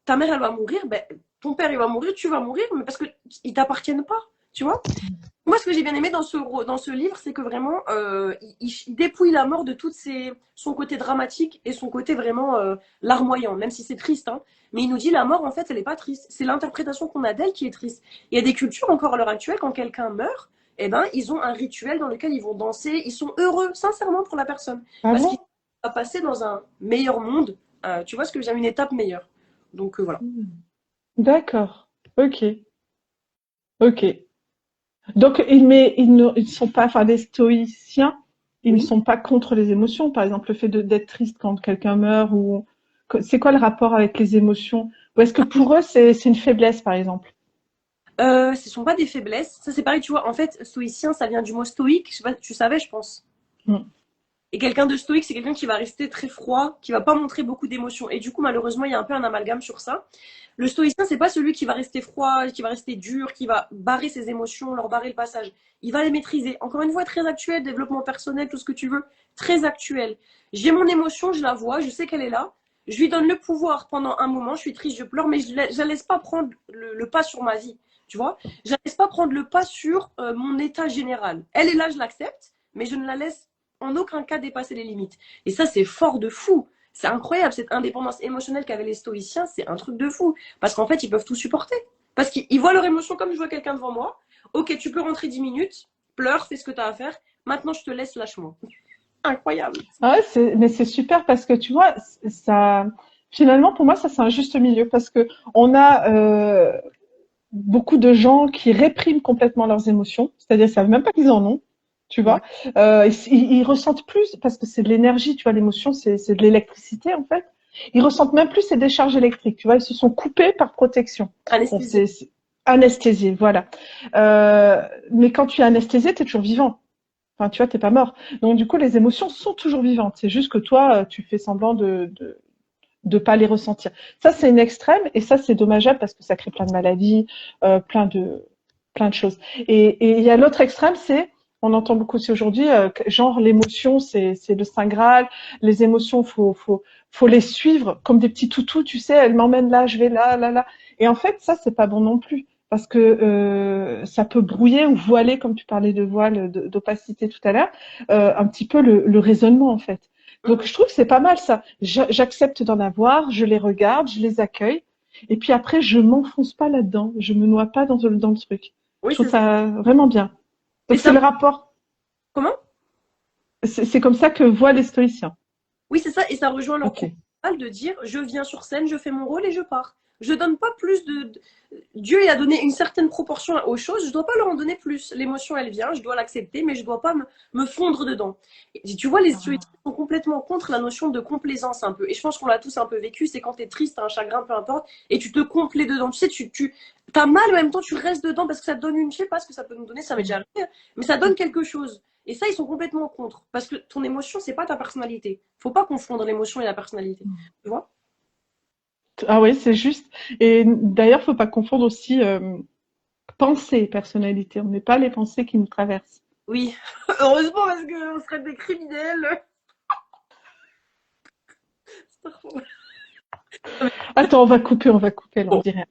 Ta mère, elle va mourir, ben, ton père, il va mourir, tu vas mourir, mais parce qu'ils t'appartiennent pas. Tu vois? Moi, ce que j'ai bien aimé dans ce livre, c'est que vraiment, il dépouille la mort de son côté dramatique et son côté vraiment larmoyant, même si c'est triste. Hein. Mais il nous dit la mort, en fait, elle n'est pas triste. C'est l'interprétation qu'on a d'elle qui est triste. Il y a des cultures, encore à l'heure actuelle, quand quelqu'un meurt, eh ben, ils ont un rituel dans lequel ils vont danser. Ils sont heureux, sincèrement, pour la personne. Ah Parce bon? qu'il va passer dans un meilleur monde. Tu vois ce que j'aime, une étape meilleure. Donc voilà. D'accord. Ok. Ok. Donc, ils ne sont pas, enfin, les stoïciens, ils ne Oui. sont pas contre les émotions. Par exemple, le fait d'être triste quand quelqu'un meurt ou c'est quoi le rapport avec les émotions? Ou est-ce que pour eux, c'est une faiblesse, par exemple? Ce ne sont pas des faiblesses. Ça, c'est pareil, tu vois. En fait, stoïcien, ça vient du mot stoïque. Je sais pas, tu savais, je pense. Mm. Et quelqu'un de stoïque, c'est quelqu'un qui va rester très froid, qui va pas montrer beaucoup d'émotions. Et du coup, malheureusement, il y a un peu un amalgame sur ça. Le stoïcien, c'est pas celui qui va rester froid, qui va rester dur, qui va barrer ses émotions, leur barrer le passage. Il va les maîtriser. Encore une fois, très actuel, développement personnel, tout ce que tu veux, très actuel. J'ai mon émotion, je la vois, je sais qu'elle est là. Je lui donne le pouvoir pendant un moment, je suis triste, je pleure, mais je la laisse pas prendre le pas sur ma vie. Tu vois? Je la laisse pas prendre le pas sur mon état général. Elle est là, je l'accepte, mais je ne la laisse en aucun cas dépasser les limites. Et ça, c'est fort de fou. C'est incroyable, cette indépendance émotionnelle qu'avaient les stoïciens, c'est un truc de fou. Parce qu'en fait, ils peuvent tout supporter. Parce qu'ils voient leur émotion comme je vois quelqu'un devant moi. Ok, tu peux rentrer 10 minutes, pleure, fais ce que tu as à faire. Maintenant, je te laisse, lâche-moi. Incroyable. Ah ouais, mais c'est super parce que tu vois, ça, finalement, pour moi, ça, c'est un juste milieu parce que on a beaucoup de gens qui répriment complètement leurs émotions, c'est-à-dire ils savent même pas qu'ils en ont, tu Ouais. vois. Ils ressentent plus parce que c'est de l'énergie, tu vois, l'émotion, c'est de l'électricité en fait. Ils ressentent même plus ces décharges électriques, tu vois. Ils se sont coupés par protection. Bon, Anesthésie. c'est anesthésié, voilà. Mais quand tu es anesthésié, tu es toujours vivant. Enfin, tu vois, t'es pas mort. Donc du coup, les émotions sont toujours vivantes. C'est juste que toi, tu fais semblant de pas les ressentir. Ça, c'est une extrême et ça, c'est dommageable parce que ça crée plein de maladies, plein de choses. Et il y a l'autre extrême, c'est On entend beaucoup aussi aujourd'hui, genre l'émotion, c'est le saint graal. Les émotions, faut les suivre comme des petits toutous, tu sais. Elle m'emmène là, je vais là, là, là. Et en fait, ça, c'est pas bon non plus, parce que ça peut brouiller ou voiler, comme tu parlais de voile, d'opacité tout à l'heure, un petit peu le raisonnement en fait. Donc, Mhm. je trouve que c'est pas mal ça. J'accepte d'en avoir, je les regarde, je les accueille, et puis après, je m'enfonce pas là-dedans, je me noie pas dans le truc. Je Oui, trouve c'est ça. ça vraiment bien. Mais Donc c'est ça, le rapport. comment? C'est comme ça que voient les stoïciens. Oui, c'est ça. Et ça rejoint leur Ok. propos de dire, je viens sur scène, je fais mon rôle et je pars. Je donne pas plus Dieu il a donné une certaine proportion aux choses, je dois pas leur en donner plus. L'émotion, elle vient, je dois l'accepter, mais je dois pas me fondre dedans. Et tu vois, les stoïciens sont complètement contre la notion de complaisance un peu. Et je pense qu'on l'a tous un peu vécu, c'est quand tu es triste, t'as un chagrin, peu importe, et tu te complais dedans. Tu sais, tu as mal, en même temps, tu restes dedans parce que ça te donne une, je sais pas ce que ça peut nous donner, ça m'est déjà arrivé, mais ça donne quelque chose. Et ça, ils sont complètement contre. Parce que ton émotion, c'est pas ta personnalité. Faut pas confondre l'émotion et la personnalité. Tu vois? Ah oui, c'est juste. Et d'ailleurs, faut pas confondre aussi pensée et personnalité. On n'est pas les pensées qui nous traversent. Oui. Heureusement, parce qu'on serait des criminels. Attends, on va couper, là, on Bon, dirait.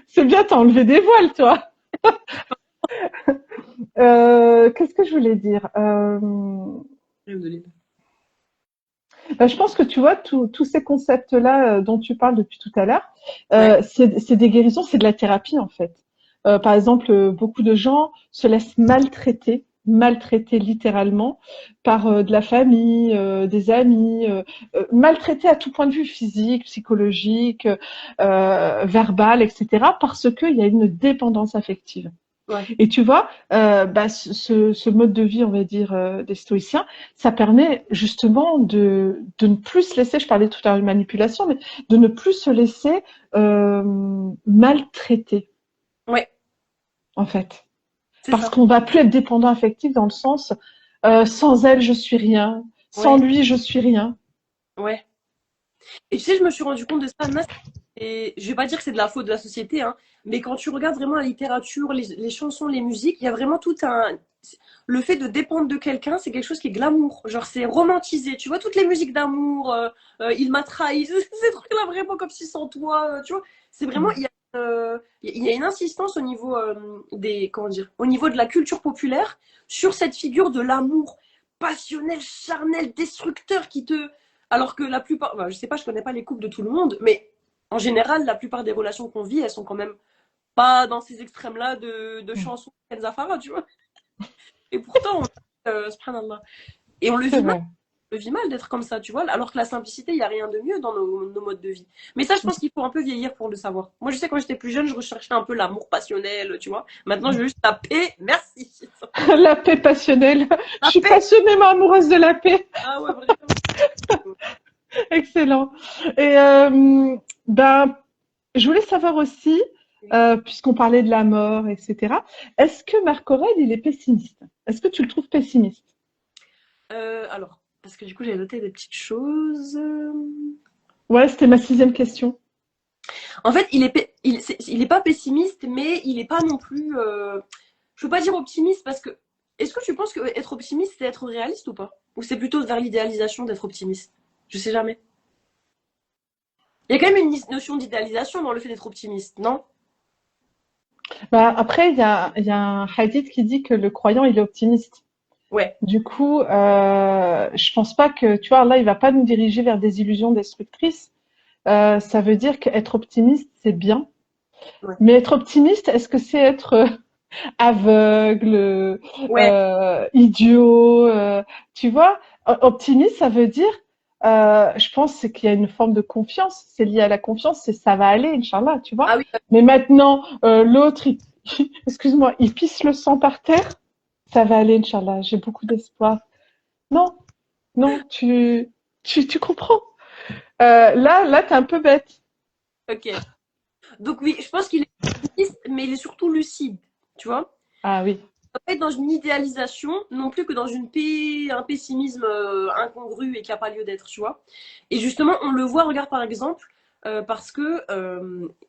C'est bien, t'as enlevé des voiles, toi. Qu'est-ce que je voulais dire Je pense que tu vois, tous ces concepts-là dont tu parles depuis tout à l'heure, ouais. c'est des guérisons, c'est de la thérapie en fait. Par exemple, beaucoup de gens se laissent maltraiter littéralement par de la famille, des amis, maltraiter à tout point de vue, physique, psychologique, verbal, etc., parce qu'il y a une dépendance affective. Ouais. Et tu vois, ce mode de vie, on va dire, des stoïciens, ça permet justement de ne plus se laisser, je parlais tout à l'heure de manipulation, mais de ne plus se laisser maltraiter, Ouais, en fait. c'est Parce ça. qu'on va plus être dépendant affectif dans le sens, sans elle, je suis rien, sans Ouais, lui, je suis rien. ouais. Et tu sais, je me suis rendu compte de ça, Nas, et je vais pas dire que c'est de la faute de la société, hein, mais quand tu regardes vraiment la littérature, les chansons, les musiques, il y a vraiment tout un. Le fait de dépendre de quelqu'un, c'est quelque chose qui est glamour. Genre, c'est romantisé. Tu vois, toutes les musiques d'amour, il m'a trahi, ces trucs-là, vraiment comme si sans toi, tu vois. C'est vraiment. Il y a une insistance au niveau des. Comment dire? Au niveau de la culture populaire sur cette figure de l'amour passionnel, charnel, destructeur qui te alors que la plupart, je sais pas, je connais pas les couples de tout le monde, mais en général, la plupart des relations qu'on vit, elles sont quand même pas dans ces extrêmes-là de chansons de Ken Zafara, tu vois. Et pourtant, subhanallah. Et on C'est vrai. le vit mal d'être comme ça, tu vois. Alors que la simplicité, il n'y a rien de mieux dans nos modes de vie. Mais ça, je pense qu'il faut un peu vieillir pour le savoir. Moi, je sais, quand j'étais plus jeune, je recherchais un peu l'amour passionnel, tu vois. Maintenant, je veux juste la paix. Merci. La paix passionnelle. Je La suis paix. passionnément amoureuse de la paix. Ah ouais, vraiment. Excellent. Et ben, je voulais savoir aussi, puisqu'on parlait de la mort, etc., est-ce que Marc Aurèle, il est pessimiste? Est-ce que tu le trouves pessimiste? Alors, parce que du coup, j'ai noté des petites choses. Ouais, c'était ma sixième question. En fait, il est pas pessimiste, mais il est pas non plus. Je veux pas dire optimiste parce que. Est-ce que tu penses que être optimiste, c'est être réaliste ou pas? Ou c'est plutôt vers l'idéalisation d'être optimiste? Je sais jamais. Il y a quand même une notion d'idéalisation dans le fait d'être optimiste, non? Bah, après, il y a un hadith qui dit que le croyant, il est optimiste. Ouais. Du coup, je pense pas que, tu vois, là, il va pas nous diriger vers des illusions destructrices. Ça veut dire qu'être optimiste, c'est bien. Ouais. Mais être optimiste, est-ce que c'est être aveugle, Ouais. idiot, tu vois? Optimiste, ça veut dire, je pense, c'est qu'il y a une forme de confiance. C'est lié à la confiance, c'est ça va aller, Inch'Allah, tu vois? Ah oui. Mais maintenant, l'autre, excuse-moi, il pisse le sang par terre, ça va aller, Inch'Allah, j'ai beaucoup d'espoir. Non, non, tu comprends. Là, t'es un peu bête. Ok. Donc oui, je pense qu'il est optimiste, mais il est surtout lucide, tu vois? Ah oui. Pas être dans une idéalisation non plus que dans un pessimisme incongru et qui n'a pas lieu d'être, tu vois. Et justement, on le voit, regarde par exemple, parce que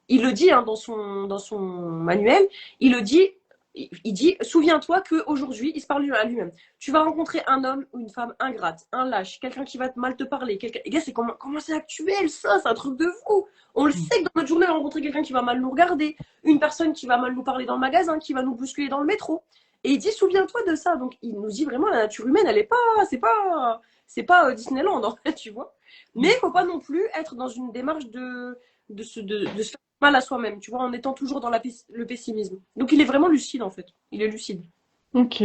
il le dit hein, dans son manuel, il le dit, Il dit, souviens-toi qu'aujourd'hui, il se parle à lui-même. Tu vas rencontrer un homme ou une femme ingrate, un lâche, quelqu'un qui va mal te parler. Les gars, c'est comment c'est actuel, ça, c'est un truc de fou. On le sait que dans notre journée, on va rencontrer quelqu'un qui va mal nous regarder, une personne qui va mal nous parler dans le magasin, qui va nous bousculer dans le métro. Et il dit, souviens-toi de ça. Donc, il nous dit vraiment, la nature humaine, elle est pas, c'est pas Disneyland, en fait, tu vois. Mais il faut pas non plus être dans une démarche de se faire mal à soi-même, tu vois, en étant toujours dans le pessimisme. Donc il est vraiment lucide en fait. Il est lucide. Ok.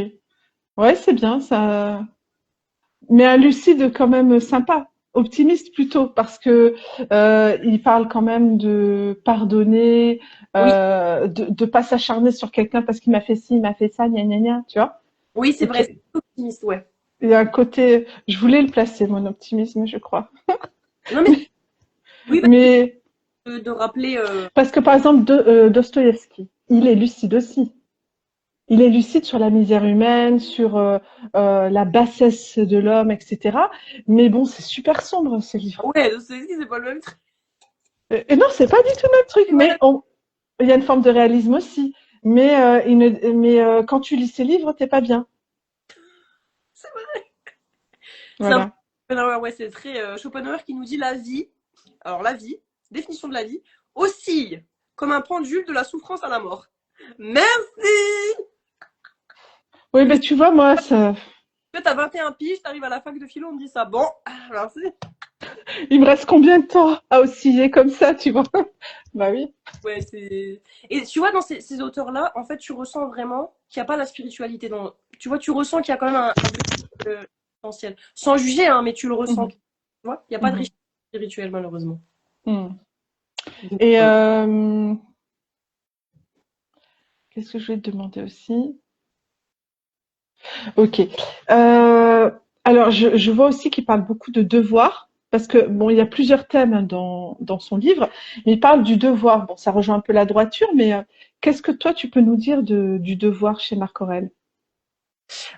Ouais, c'est bien, ça. Mais un lucide quand même sympa, optimiste plutôt, parce que il parle quand même de pardonner, Oui, de pas s'acharner sur quelqu'un parce qu'il m'a fait ci, il m'a fait ça, gna gna gna, tu vois. oui, c'est Et vrai, que- c'est optimiste, ouais. il y a un côté, je voulais le placer, mon optimisme, je crois. Non mais oui, bah, Mais de rappeler. parce que par exemple, Dostoïevski, il est lucide aussi. Il est lucide sur la misère humaine, sur la bassesse de l'homme, etc. Mais bon, c'est super sombre ce livre. Ouais, c'est pas le même truc. Et non, c'est pas du tout le même truc, Ouais, il y a une forme de réalisme aussi. Mais, quand tu lis ces livres, t'es pas bien. c'est vrai. C'est un peu Voilà. Schopenhauer, ouais, c'est très Schopenhauer qui nous dit la vie. Alors la vie, définition de la vie, oscille comme un pendule de la souffrance à la mort. Merci. Oui, ben tu vois, moi, ça, Tu as 21 piges, t'arrives à la fac de philo, on me dit ça. Bon, merci. il me reste combien de temps à osciller comme ça, tu vois? Bah oui. Ouais, c'est. Et tu vois, dans ces auteurs-là, en fait, tu ressens vraiment qu'il n'y a pas la spiritualité dans. Tu vois, tu ressens qu'il y a quand même un objectif essentiel. Sans juger, hein, mais tu le ressens. Mhm, Tu vois, il n'y a pas de mhm, richesse spirituelle, malheureusement. mhm. Donc, Et voilà. qu'est-ce que je vais te demander aussi? Ok. Euh, alors, je vois aussi qu'il parle beaucoup de devoir, parce que bon, il y a plusieurs thèmes hein, dans son livre, mais il parle du devoir. Bon, ça rejoint un peu la droiture, mais qu'est-ce que toi tu peux nous dire du devoir chez Marc Aurèle?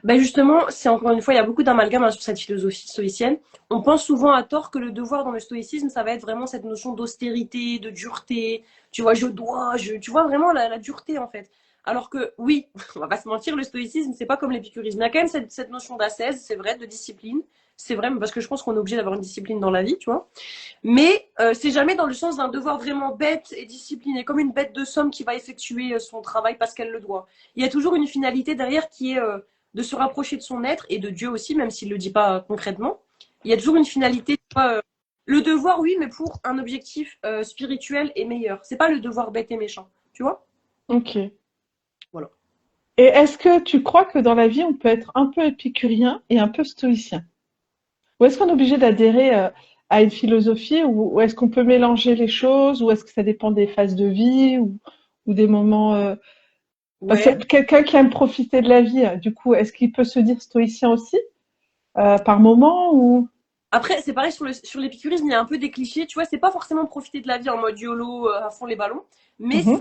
Ben justement, c'est encore une fois, il y a beaucoup d'amalgames hein, sur cette philosophie stoïcienne. On pense souvent à tort que le devoir dans le stoïcisme, ça va être vraiment cette notion d'austérité, de dureté. Tu vois, je dois, tu vois vraiment la dureté en fait. Alors que oui, on va pas se mentir, le stoïcisme, c'est pas comme l'épicurisme. Il y a quand même cette notion d'ascèse, c'est vrai, de discipline. C'est vrai, parce que je pense qu'on est obligé d'avoir une discipline dans la vie, tu vois. Mais c'est jamais dans le sens d'un devoir vraiment bête et discipliné, comme une bête de somme qui va effectuer son travail parce qu'elle le doit. Il y a toujours une finalité derrière qui est de se rapprocher de son être et de Dieu aussi, même s'il ne le dit pas concrètement. Il y a toujours une finalité. Le devoir, oui, mais pour un objectif spirituel et meilleur. C'est pas le devoir bête et méchant, tu vois. Ok. Voilà. Et est-ce que tu crois que dans la vie, on peut être un peu épicurien et un peu stoïcien? Ou est-ce qu'on est obligé d'adhérer à une philosophie ou est-ce qu'on peut mélanger les choses ou est-ce que ça dépend des phases de vie ou des moments parce que Ouais. quelqu'un qui aime profiter de la vie, du coup, est-ce qu'il peut se dire stoïcien aussi par moment ou Après, c'est pareil sur l'épicurisme, il y a un peu des clichés. Tu vois, c'est pas forcément profiter de la vie en mode YOLO à fond les ballons, mais Mhm,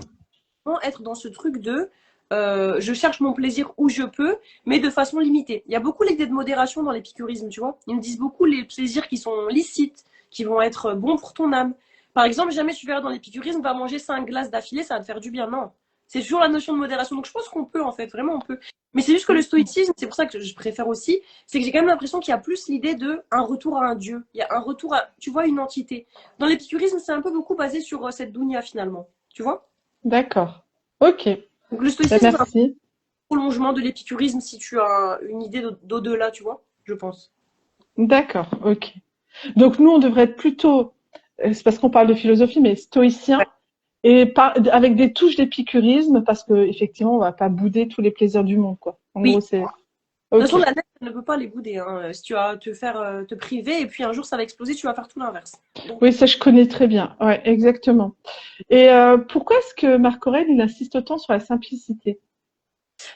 être dans ce truc de je cherche mon plaisir où je peux, mais de façon limitée. Il y a beaucoup l'idée de modération dans l'épicurisme, tu vois. Ils me disent beaucoup les plaisirs qui sont licites, qui vont être bons pour ton âme. Par exemple, jamais tu verras dans l'épicurisme, va manger 5 glaces d'affilée, ça va te faire du bien. Non. C'est toujours la notion de modération. Donc je pense qu'on peut, en fait, vraiment on peut. Mais c'est juste que le stoïcisme, c'est pour ça que je préfère aussi, c'est que j'ai quand même l'impression qu'il y a plus l'idée de un retour à un dieu. Il y a un retour à, tu vois, une entité. Dans l'épicurisme, c'est un peu beaucoup basé sur cette dounia finalement. Tu vois. d'accord. Ok. Donc le Ben, stoïcisme, merci. prolongement de l'épicurisme si tu as une idée d'au-delà, tu vois, je pense. D'accord. Ok. Donc nous, on devrait être plutôt, c'est parce qu'on parle de philosophie, mais Ouais. stoïcien et avec des touches d'épicurisme parce que effectivement, on va pas bouder tous les plaisirs du monde, quoi. En gros, Oui. c'est De toute ok. façon, la nef ne peut pas les bouder. Hein. Si tu vas te faire te priver et puis un jour ça va exploser, tu vas faire tout l'inverse. Donc, Oui, ça je connais très bien. Ouais, exactement. Et pourquoi est-ce que Marc Aurèle il insiste autant sur la simplicité?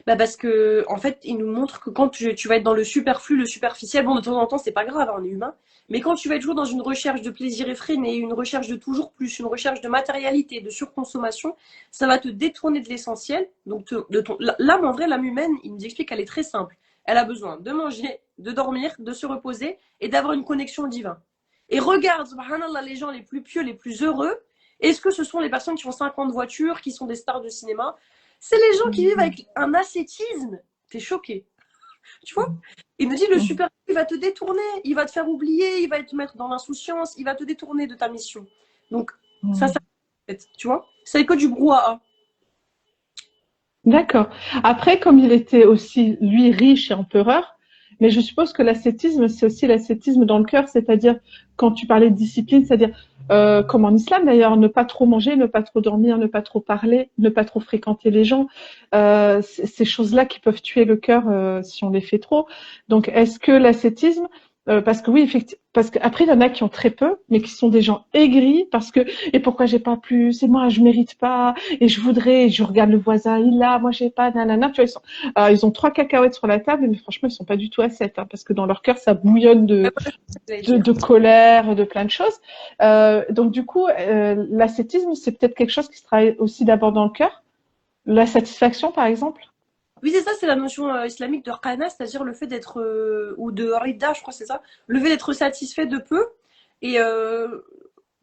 bah parce que en fait, il nous montre que quand tu vas être dans le superflu, le superficiel, bon, de temps en temps, c'est pas grave, hein, on est humain. Mais quand tu vas être toujours dans une recherche de plaisir effréné, une recherche de toujours plus, une recherche de matérialité, de surconsommation, ça va te détourner de l'essentiel. Donc, l'âme, en vrai, l'âme humaine, il nous explique qu'elle est très simple. Elle a besoin de manger, de dormir, de se reposer et d'avoir une connexion au divin. Et regarde, subhanallah, les gens les plus pieux, les plus heureux, est-ce que ce sont les personnes qui ont 50 voitures, qui sont des stars de cinéma? C'est les gens qui vivent avec un ascétisme. T'es choqué. Tu vois? Il me dit, le super, il va te détourner, il va te faire oublier, il va te mettre dans l'insouciance, il va te détourner de ta mission. Donc, ça en fait, tu vois? C'est que du brouhaha. D'accord. Après, comme il était aussi, lui, riche et empereur, mais je suppose que l'ascétisme, c'est aussi l'ascétisme dans le cœur, c'est-à-dire, quand tu parlais de discipline, c'est-à-dire, comme en islam d'ailleurs, ne pas trop manger, ne pas trop dormir, ne pas trop parler, ne pas trop fréquenter les gens, ces choses-là qui peuvent tuer le cœur si on les fait trop. Donc, est-ce que l'ascétisme, parce que oui, effectivement, parce qu'après, il y en a qui ont très peu, mais qui sont des gens aigris parce que, et pourquoi j'ai pas plus, et moi, je mérite pas, et je voudrais, je regarde le voisin, il a, moi j'ai pas, nanana, tu vois, ils ont 3 cacahuètes sur la table, mais franchement, ils sont pas du tout à 7, hein, parce que dans leur cœur, ça bouillonne de colère, de plein de choses. Donc du coup, l'ascétisme, c'est peut-être quelque chose qui se travaille aussi d'abord dans le cœur. La satisfaction, par exemple. Oui, c'est ça, c'est la notion islamique de qana, c'est-à-dire le fait d'être, ou de rida, je crois que c'est ça, le fait d'être satisfait de peu et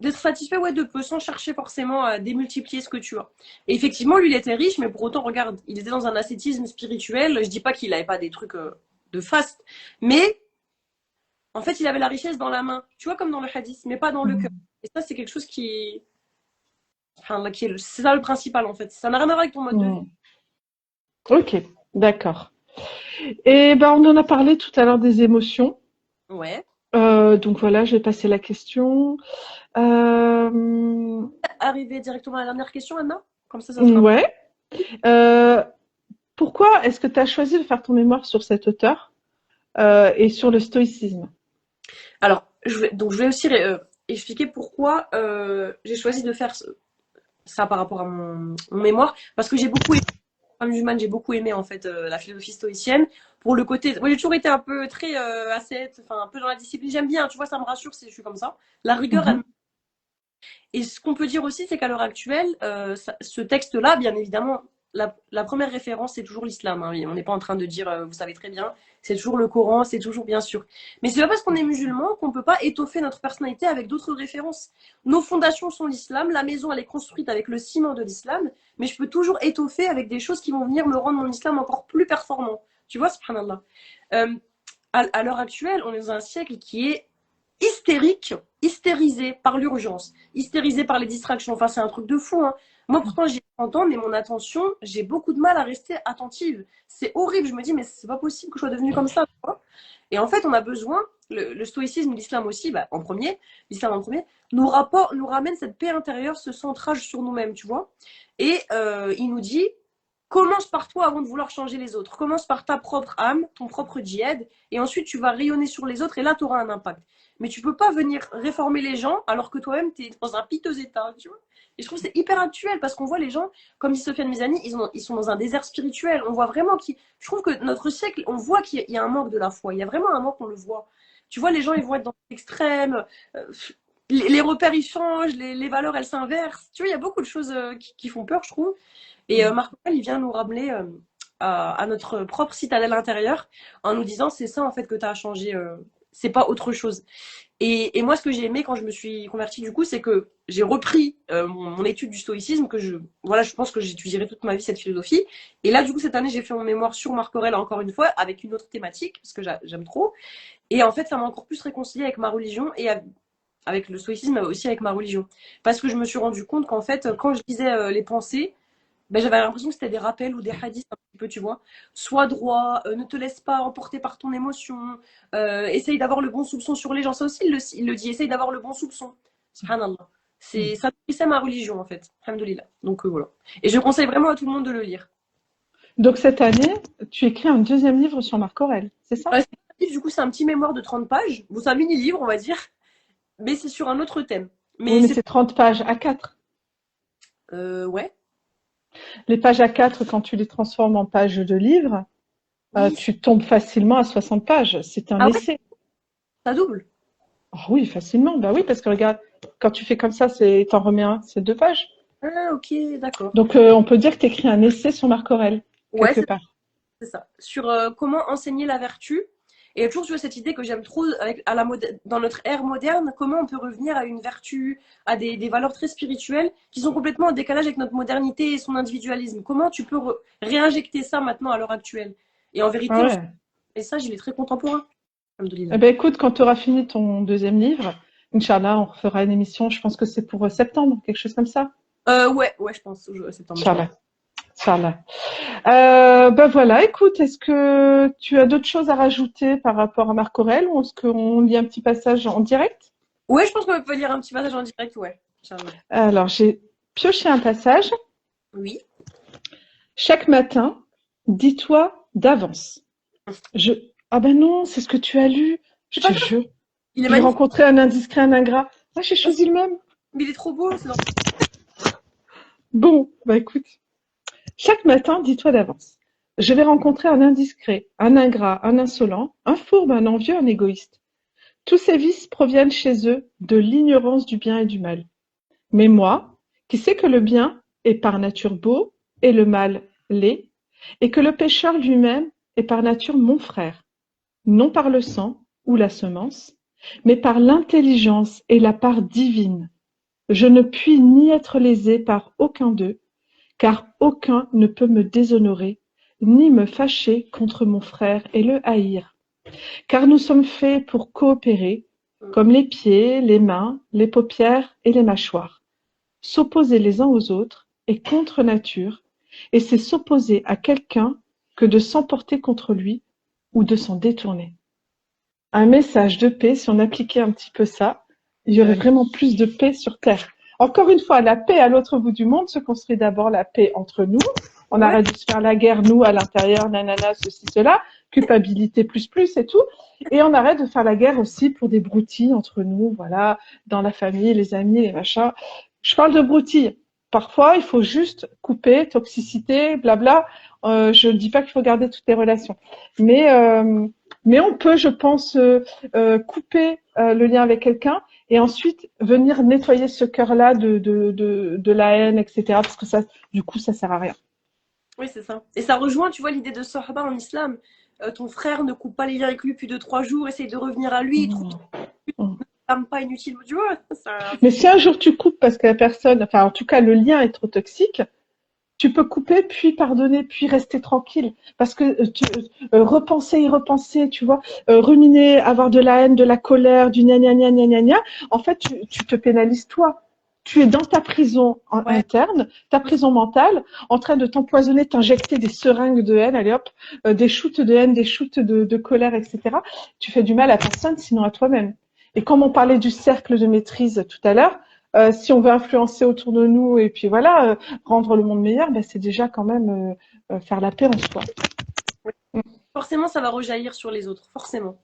d'être satisfait ouais, de peu sans chercher forcément à démultiplier ce que tu as. Et effectivement, lui, il était riche, mais pour autant, regarde, il était dans un ascétisme spirituel. Je dis pas qu'il n'avait pas des trucs de faste, mais en fait, il avait la richesse dans la main, tu vois, comme dans le hadith, mais pas dans le cœur. Et ça, c'est quelque chose enfin, c'est ça le principal en fait. Ça n'a rien à voir avec ton mode de vie. Ok, d'accord. Et ben, on en a parlé tout à l'heure des émotions. Ouais. Donc voilà, je vais passer la question. Euh, Arriver directement à la dernière question, Anna. Comme ça sera. ouais. Euh, Pourquoi est-ce que tu as choisi de faire ton mémoire sur cet auteur et sur le stoïcisme? Alors, donc je vais aussi expliquer pourquoi j'ai choisi de faire ça par rapport à mon mémoire, parce que j'ai beaucoup aimé, comme musulmane, j'ai beaucoup aimé en fait la philosophie stoïcienne. Pour le côté, moi j'ai toujours été un peu très ascète, enfin un peu dans la discipline. J'aime bien, tu vois, ça me rassure si je suis comme ça. La rigueur, elle. Et ce qu'on peut dire aussi, c'est qu'à l'heure actuelle, ce texte-là, bien évidemment, la première référence, c'est toujours l'islam. Hein. On n'est pas en train de dire, vous savez très bien, c'est toujours le Coran, c'est toujours bien sûr. Mais c'est pas parce qu'on est musulman qu'on peut pas étoffer notre personnalité avec d'autres références. Nos fondations sont l'islam, la maison, elle est construite avec le ciment de l'islam, mais je peux toujours étoffer avec des choses qui vont venir me rendre mon islam encore plus performant. Tu vois, subhanallah. Euh, à l'heure actuelle, on est dans un siècle qui est hystérique, hystérisé par l'urgence, hystérisé par les distractions. Enfin, c'est un truc de fou. Hein. Moi, pourtant, j'ai 30 ans, mais mon attention, j'ai beaucoup de mal à rester attentive. C'est horrible. Je me dis, mais c'est pas possible que je sois devenue comme ça. Et en fait, on a besoin, le stoïcisme, l'islam aussi, bah, en premier, l'islam en premier, nous ramène cette paix intérieure, ce centrage sur nous-mêmes, tu vois. Et il nous dit, commence par toi avant de vouloir changer les autres. Commence par ta propre âme, ton propre djihad, et ensuite tu vas rayonner sur les autres, et là, tu auras un impact. Mais tu peux pas venir réformer les gens alors que toi-même, tu es dans un piteux état, tu vois. Et je trouve que c'est hyper actuel parce qu'on voit les gens, comme dit Sofiane Mizani, ils sont dans un désert spirituel. On voit vraiment je trouve que notre siècle, on voit qu'il y a un manque de la foi. Il y a vraiment un manque, on le voit. Tu vois, les gens, ils vont être dans l'extrême. Les repères, ils changent. Les valeurs, elles s'inversent. Tu vois, il y a beaucoup de choses qui font peur, je trouve. Et Marc Aurèle, il vient nous ramener à notre propre citadelle intérieure en nous disant c'est ça en fait que tu as changé, c'est pas autre chose. Et moi, ce que j'ai aimé quand je me suis convertie, du coup, c'est que j'ai repris mon étude du stoïcisme, voilà, je pense que j'étudierai toute ma vie cette philosophie. Et là, du coup, cette année, j'ai fait mon mémoire sur Marc Aurèle, encore une fois, avec une autre thématique, parce que j'aime trop. Et en fait, ça m'a encore plus réconcilié avec ma religion et avec le stoïcisme, mais aussi avec ma religion. Parce que je me suis rendu compte qu'en fait, quand je lisais les pensées, ben, j'avais l'impression que c'était des rappels ou des hadiths un petit peu, tu vois. Sois droit, ne te laisse pas emporter par ton émotion, essaye d'avoir le bon soupçon sur les gens. Ça aussi, il le dit, essaye d'avoir le bon soupçon. Subhanallah. Ça nourrissait ma religion, en fait. Alhamdoulilah. Donc voilà. Et je conseille vraiment à tout le monde de le lire. Donc cette année, tu écris un deuxième livre sur Marc Aurèle, c'est ça? Du coup, c'est un petit mémoire de 30 pages. Bon, c'est un mini-livre, on va dire. Mais c'est sur un autre thème. Oui, mais c'est 30 pages A4. Ouais. Les pages A4, quand tu les transformes en pages de livre, Oui. tu tombes facilement à 60 pages. C'est un Ah ouais, essai. ça double. Oh oui, facilement. Bah oui, parce que regarde, quand tu fais comme ça, t'en remets un, c'est 2 pages. Ah, ok, d'accord. Donc on peut dire que tu écris un essai sur Marc Aurèle, Ouais, quelque part. c'est ça. Sur comment enseigner la vertu. il y a toujours, tu vois, cette idée que j'aime trop dans notre ère moderne, comment on peut revenir à une vertu, à des valeurs très spirituelles qui sont complètement en décalage avec notre modernité et son individualisme. Comment tu peux réinjecter ça maintenant à l'heure actuelle? Et en vérité, Ah ouais. message, il est très contemporain. Eh ben, écoute, quand tu auras fini ton deuxième livre, Inch'Allah, on refera une émission, je pense que c'est pour septembre, quelque chose comme ça. Ouais, je pense, septembre. Inch'Allah. Inch'Allah. Ben voilà, écoute, est-ce que tu as d'autres choses à rajouter par rapport à Marc Aurèle ou est-ce qu'on lit un petit passage en direct? Ouais, je pense qu'on peut lire un petit passage en direct, ouais. Inch'Allah. Alors, j'ai pioché un passage. Oui. Chaque matin, dis-toi d'avance. Ah ben non, c'est ce que tu as lu. Je te jure. Il est J'ai magnifique. rencontré un indiscret, un ingrat. Ah, j'ai choisi le même. Mais il est trop beau. Bon, bah écoute. Chaque matin, dis-toi d'avance. Je vais rencontrer un indiscret, un ingrat, un insolent, un fourbe, un envieux, un égoïste. Tous ces vices proviennent chez eux de l'ignorance du bien et du mal. Mais moi, qui sais que le bien est par nature beau et le mal laid, et que le pécheur lui-même est par nature mon frère, non par le sang ou la semence, mais par l'intelligence et la part divine. Je ne puis ni être lésé par aucun d'eux, car aucun ne peut me déshonorer, ni me fâcher contre mon frère et le haïr. Car nous sommes faits pour coopérer, comme les pieds, les mains, les paupières et les mâchoires, s'opposer les uns aux autres est contre nature, et c'est s'opposer à quelqu'un que de s'emporter contre lui ou de s'en détourner. Un message de paix, si on appliquait un petit peu ça, il y aurait vraiment plus de paix sur Terre. Encore une fois, la paix à l'autre bout du monde se construit d'abord la paix entre nous. On arrête de se faire la guerre, nous, à l'intérieur, nanana, ceci, cela, culpabilité plus et tout. Et on arrête de faire la guerre aussi pour des broutilles entre nous, voilà, dans la famille, les amis, les machins. Je parle de broutilles. Parfois, il faut juste couper, toxicité, blabla. Je ne dis pas qu'il faut garder toutes les relations. Mais on peut, je pense, couper le lien avec quelqu'un et ensuite venir nettoyer ce cœur-là de la haine, etc. Parce que ça, du coup, ça sert à rien. Oui, c'est ça. Et ça rejoint, tu vois, l'idée de Sahaba en islam. Ton frère ne coupe pas les liens avec lui plus de 3 jours, essaye de revenir à lui, trouve pas inutile. Tu vois, ça... Mais si un jour tu coupes parce que la personne, enfin en tout cas le lien est trop toxique, tu peux couper, puis pardonner, puis rester tranquille. Parce que repenser, y repenser, tu vois, ruminer, avoir de la haine, de la colère, du gna gna gna gna gna gna, en fait, tu te pénalises toi. Tu es dans ta prison interne, ta prison mentale, en train de t'empoisonner, t'injecter des seringues de haine, allez hop, des shoots de haine, des shoots de colère, etc. Tu fais du mal à personne, sinon à toi-même. Et comme on parlait du cercle de maîtrise tout à l'heure, si on veut influencer autour de nous et puis voilà, rendre le monde meilleur, ben c'est déjà quand même faire la paix en soi. Oui. Forcément, ça va rejaillir sur les autres, forcément.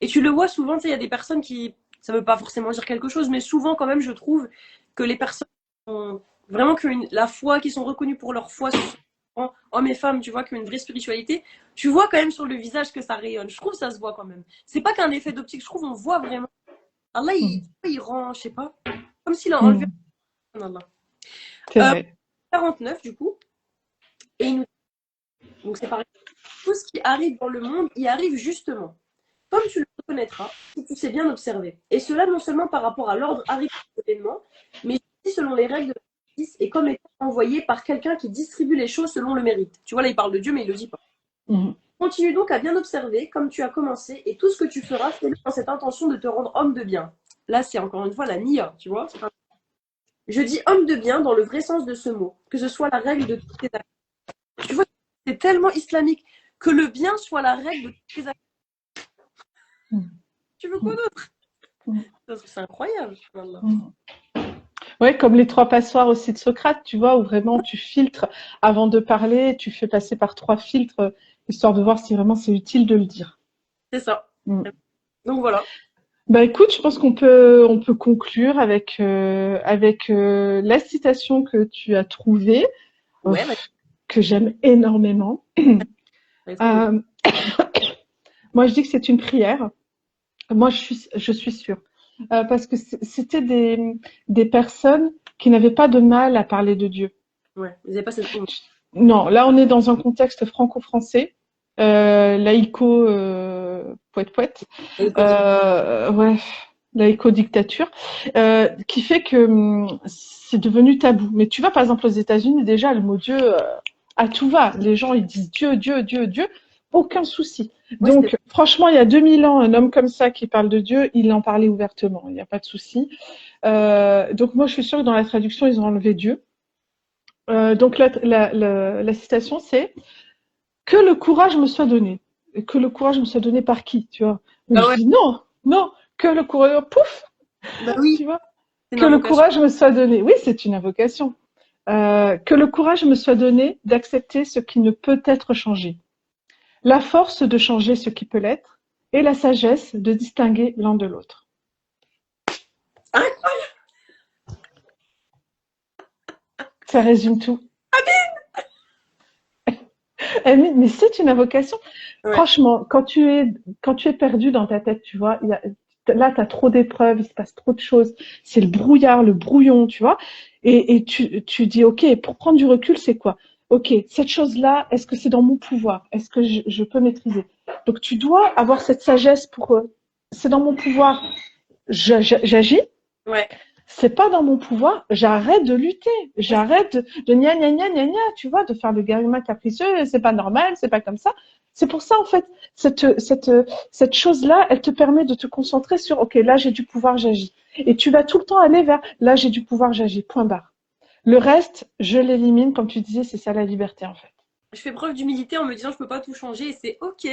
Et tu le vois souvent, tu sais, il y a des personnes qui, ça veut pas forcément dire quelque chose, mais souvent quand même, je trouve que les personnes ont vraiment la foi, qui sont reconnues pour leur foi, hommes et femmes, tu vois, qui ont une vraie spiritualité, tu vois quand même sur le visage que ça rayonne. Je trouve que ça se voit quand même. C'est pas qu'un effet d'optique, je trouve on voit vraiment. Allah, il rend, je sais pas, comme s'il a enlevé. Allah. C'est vrai. 49 du coup, et il nous... donc c'est pareil. Tout ce qui arrive dans le monde, y arrive justement. Comme tu le reconnaîtras, si tu sais bien observer. Et cela non seulement par rapport à l'ordre arrivé de l'événement, mais aussi selon les règles de la justice et comme étant envoyé par quelqu'un qui distribue les choses selon le mérite. Tu vois, là, il parle de Dieu, mais il ne le dit pas. Continue donc à bien observer, comme tu as commencé, et tout ce que tu feras, fais-le dans cette intention de te rendre homme de bien. Là, c'est encore une fois la nia, tu vois. Je dis homme de bien dans le vrai sens de ce mot, que ce soit la règle de toutes tes actions. Tu vois, c'est tellement islamique que le bien soit la règle de toutes tes actions. Tu veux quoi d'autre? C'est incroyable. Ouais, comme les 3 passoires aussi de Socrate, tu vois, où vraiment tu filtres avant de parler, tu fais passer par 3 filtres, histoire de voir si vraiment c'est utile de le dire. C'est ça. Donc voilà. Bah écoute, je pense qu'on peut conclure avec la citation que tu as trouvée, que j'aime énormément. Moi, je dis que c'est une prière. Moi, je suis sûre. Parce que c'était des personnes qui n'avaient pas de mal à parler de Dieu. Ouais, ils n'avaient pas cette... Non, là, on est dans un contexte franco-français. laïco poète poète, ouais, laïco-dictature, qui fait que c'est devenu tabou. Mais tu vois, par exemple, aux États-Unis, déjà, le mot Dieu, à tout va. Les gens, ils disent Dieu, Dieu, Dieu, Dieu, aucun souci. Ouais, Donc, franchement, il y a 2000 ans, un homme comme ça qui parle de Dieu, il en parlait ouvertement, il n'y a pas de souci. Donc, moi, je suis sûre que dans la traduction, ils ont enlevé Dieu. Donc, la citation, c'est que le courage me soit donné. Et que le courage me soit donné par qui, tu vois? Mais bah je ouais, dis non, non, que le courage, pouf, bah oui, tu vois? c'est une Que le invocation. courage me soit donné. Oui, c'est une invocation. Que le courage me soit donné d'accepter ce qui ne peut être changé. La force de changer ce qui peut l'être et la sagesse de distinguer l'un de l'autre. Hein. Ça résume tout. Mais c'est une invocation. Ouais. Franchement, quand tu es perdu dans ta tête, tu vois, là, tu as trop d'épreuves, il se passe trop de choses. C'est le brouillard, le brouillon, tu vois. Et tu dis, OK, pour prendre du recul, c'est quoi? OK, cette chose-là, est-ce que c'est dans mon pouvoir? Est-ce que je peux maîtriser? Donc, tu dois avoir cette sagesse pour, c'est dans mon pouvoir, j'agis. Ouais. C'est pas dans mon pouvoir, j'arrête de lutter, j'arrête de gna gna gna gna gna, tu vois, de faire le gamin capricieux, c'est pas normal, c'est pas comme ça. C'est pour ça, en fait, cette chose-là, elle te permet de te concentrer sur, OK, là, j'ai du pouvoir, j'agis. Et tu vas tout le temps aller vers, là, j'ai du pouvoir, j'agis, point barre. Le reste, je l'élimine, comme tu disais, c'est ça la liberté, en fait. Je fais preuve d'humilité en me disant je peux pas tout changer et c'est ok.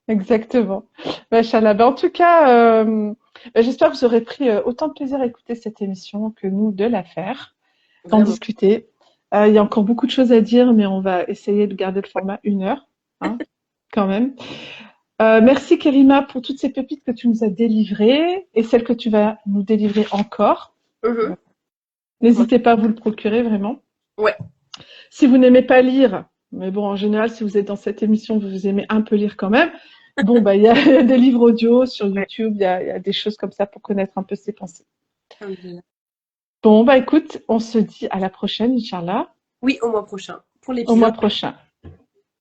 Exactement. Machallah. Ben, en tout cas, j'espère que vous aurez pris autant de plaisir à écouter cette émission que nous de la faire, d'en Vraiment. discuter. Il y a encore beaucoup de choses à dire, mais on va essayer de garder le format 1 heure, hein, quand même. Merci Kerima pour toutes ces pépites que tu nous as délivrées et celles que tu vas nous délivrer encore. Mhm. N'hésitez pas à vous le procurer vraiment. Ouais. Si vous n'aimez pas lire, mais bon, en général, si vous êtes dans cette émission, vous aimez un peu lire quand même. Bon, bah, il y a des livres audio sur Ouais. YouTube, il y a des choses comme ça pour connaître un peu ses pensées. Alhamdulillah. Bon, bah, écoute, on se dit à la prochaine, Inch'Allah, Oui, au mois prochain. Pour au mois l'épisode prochain.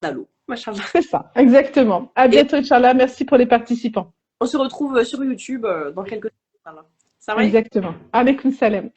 d'Allo. Machallah. C'est ça, exactement. À Et bientôt, Inch'Allah. Merci pour les participants. on se retrouve sur YouTube dans quelques temps. Voilà. Ça va? Exactement. Alaykoum salam.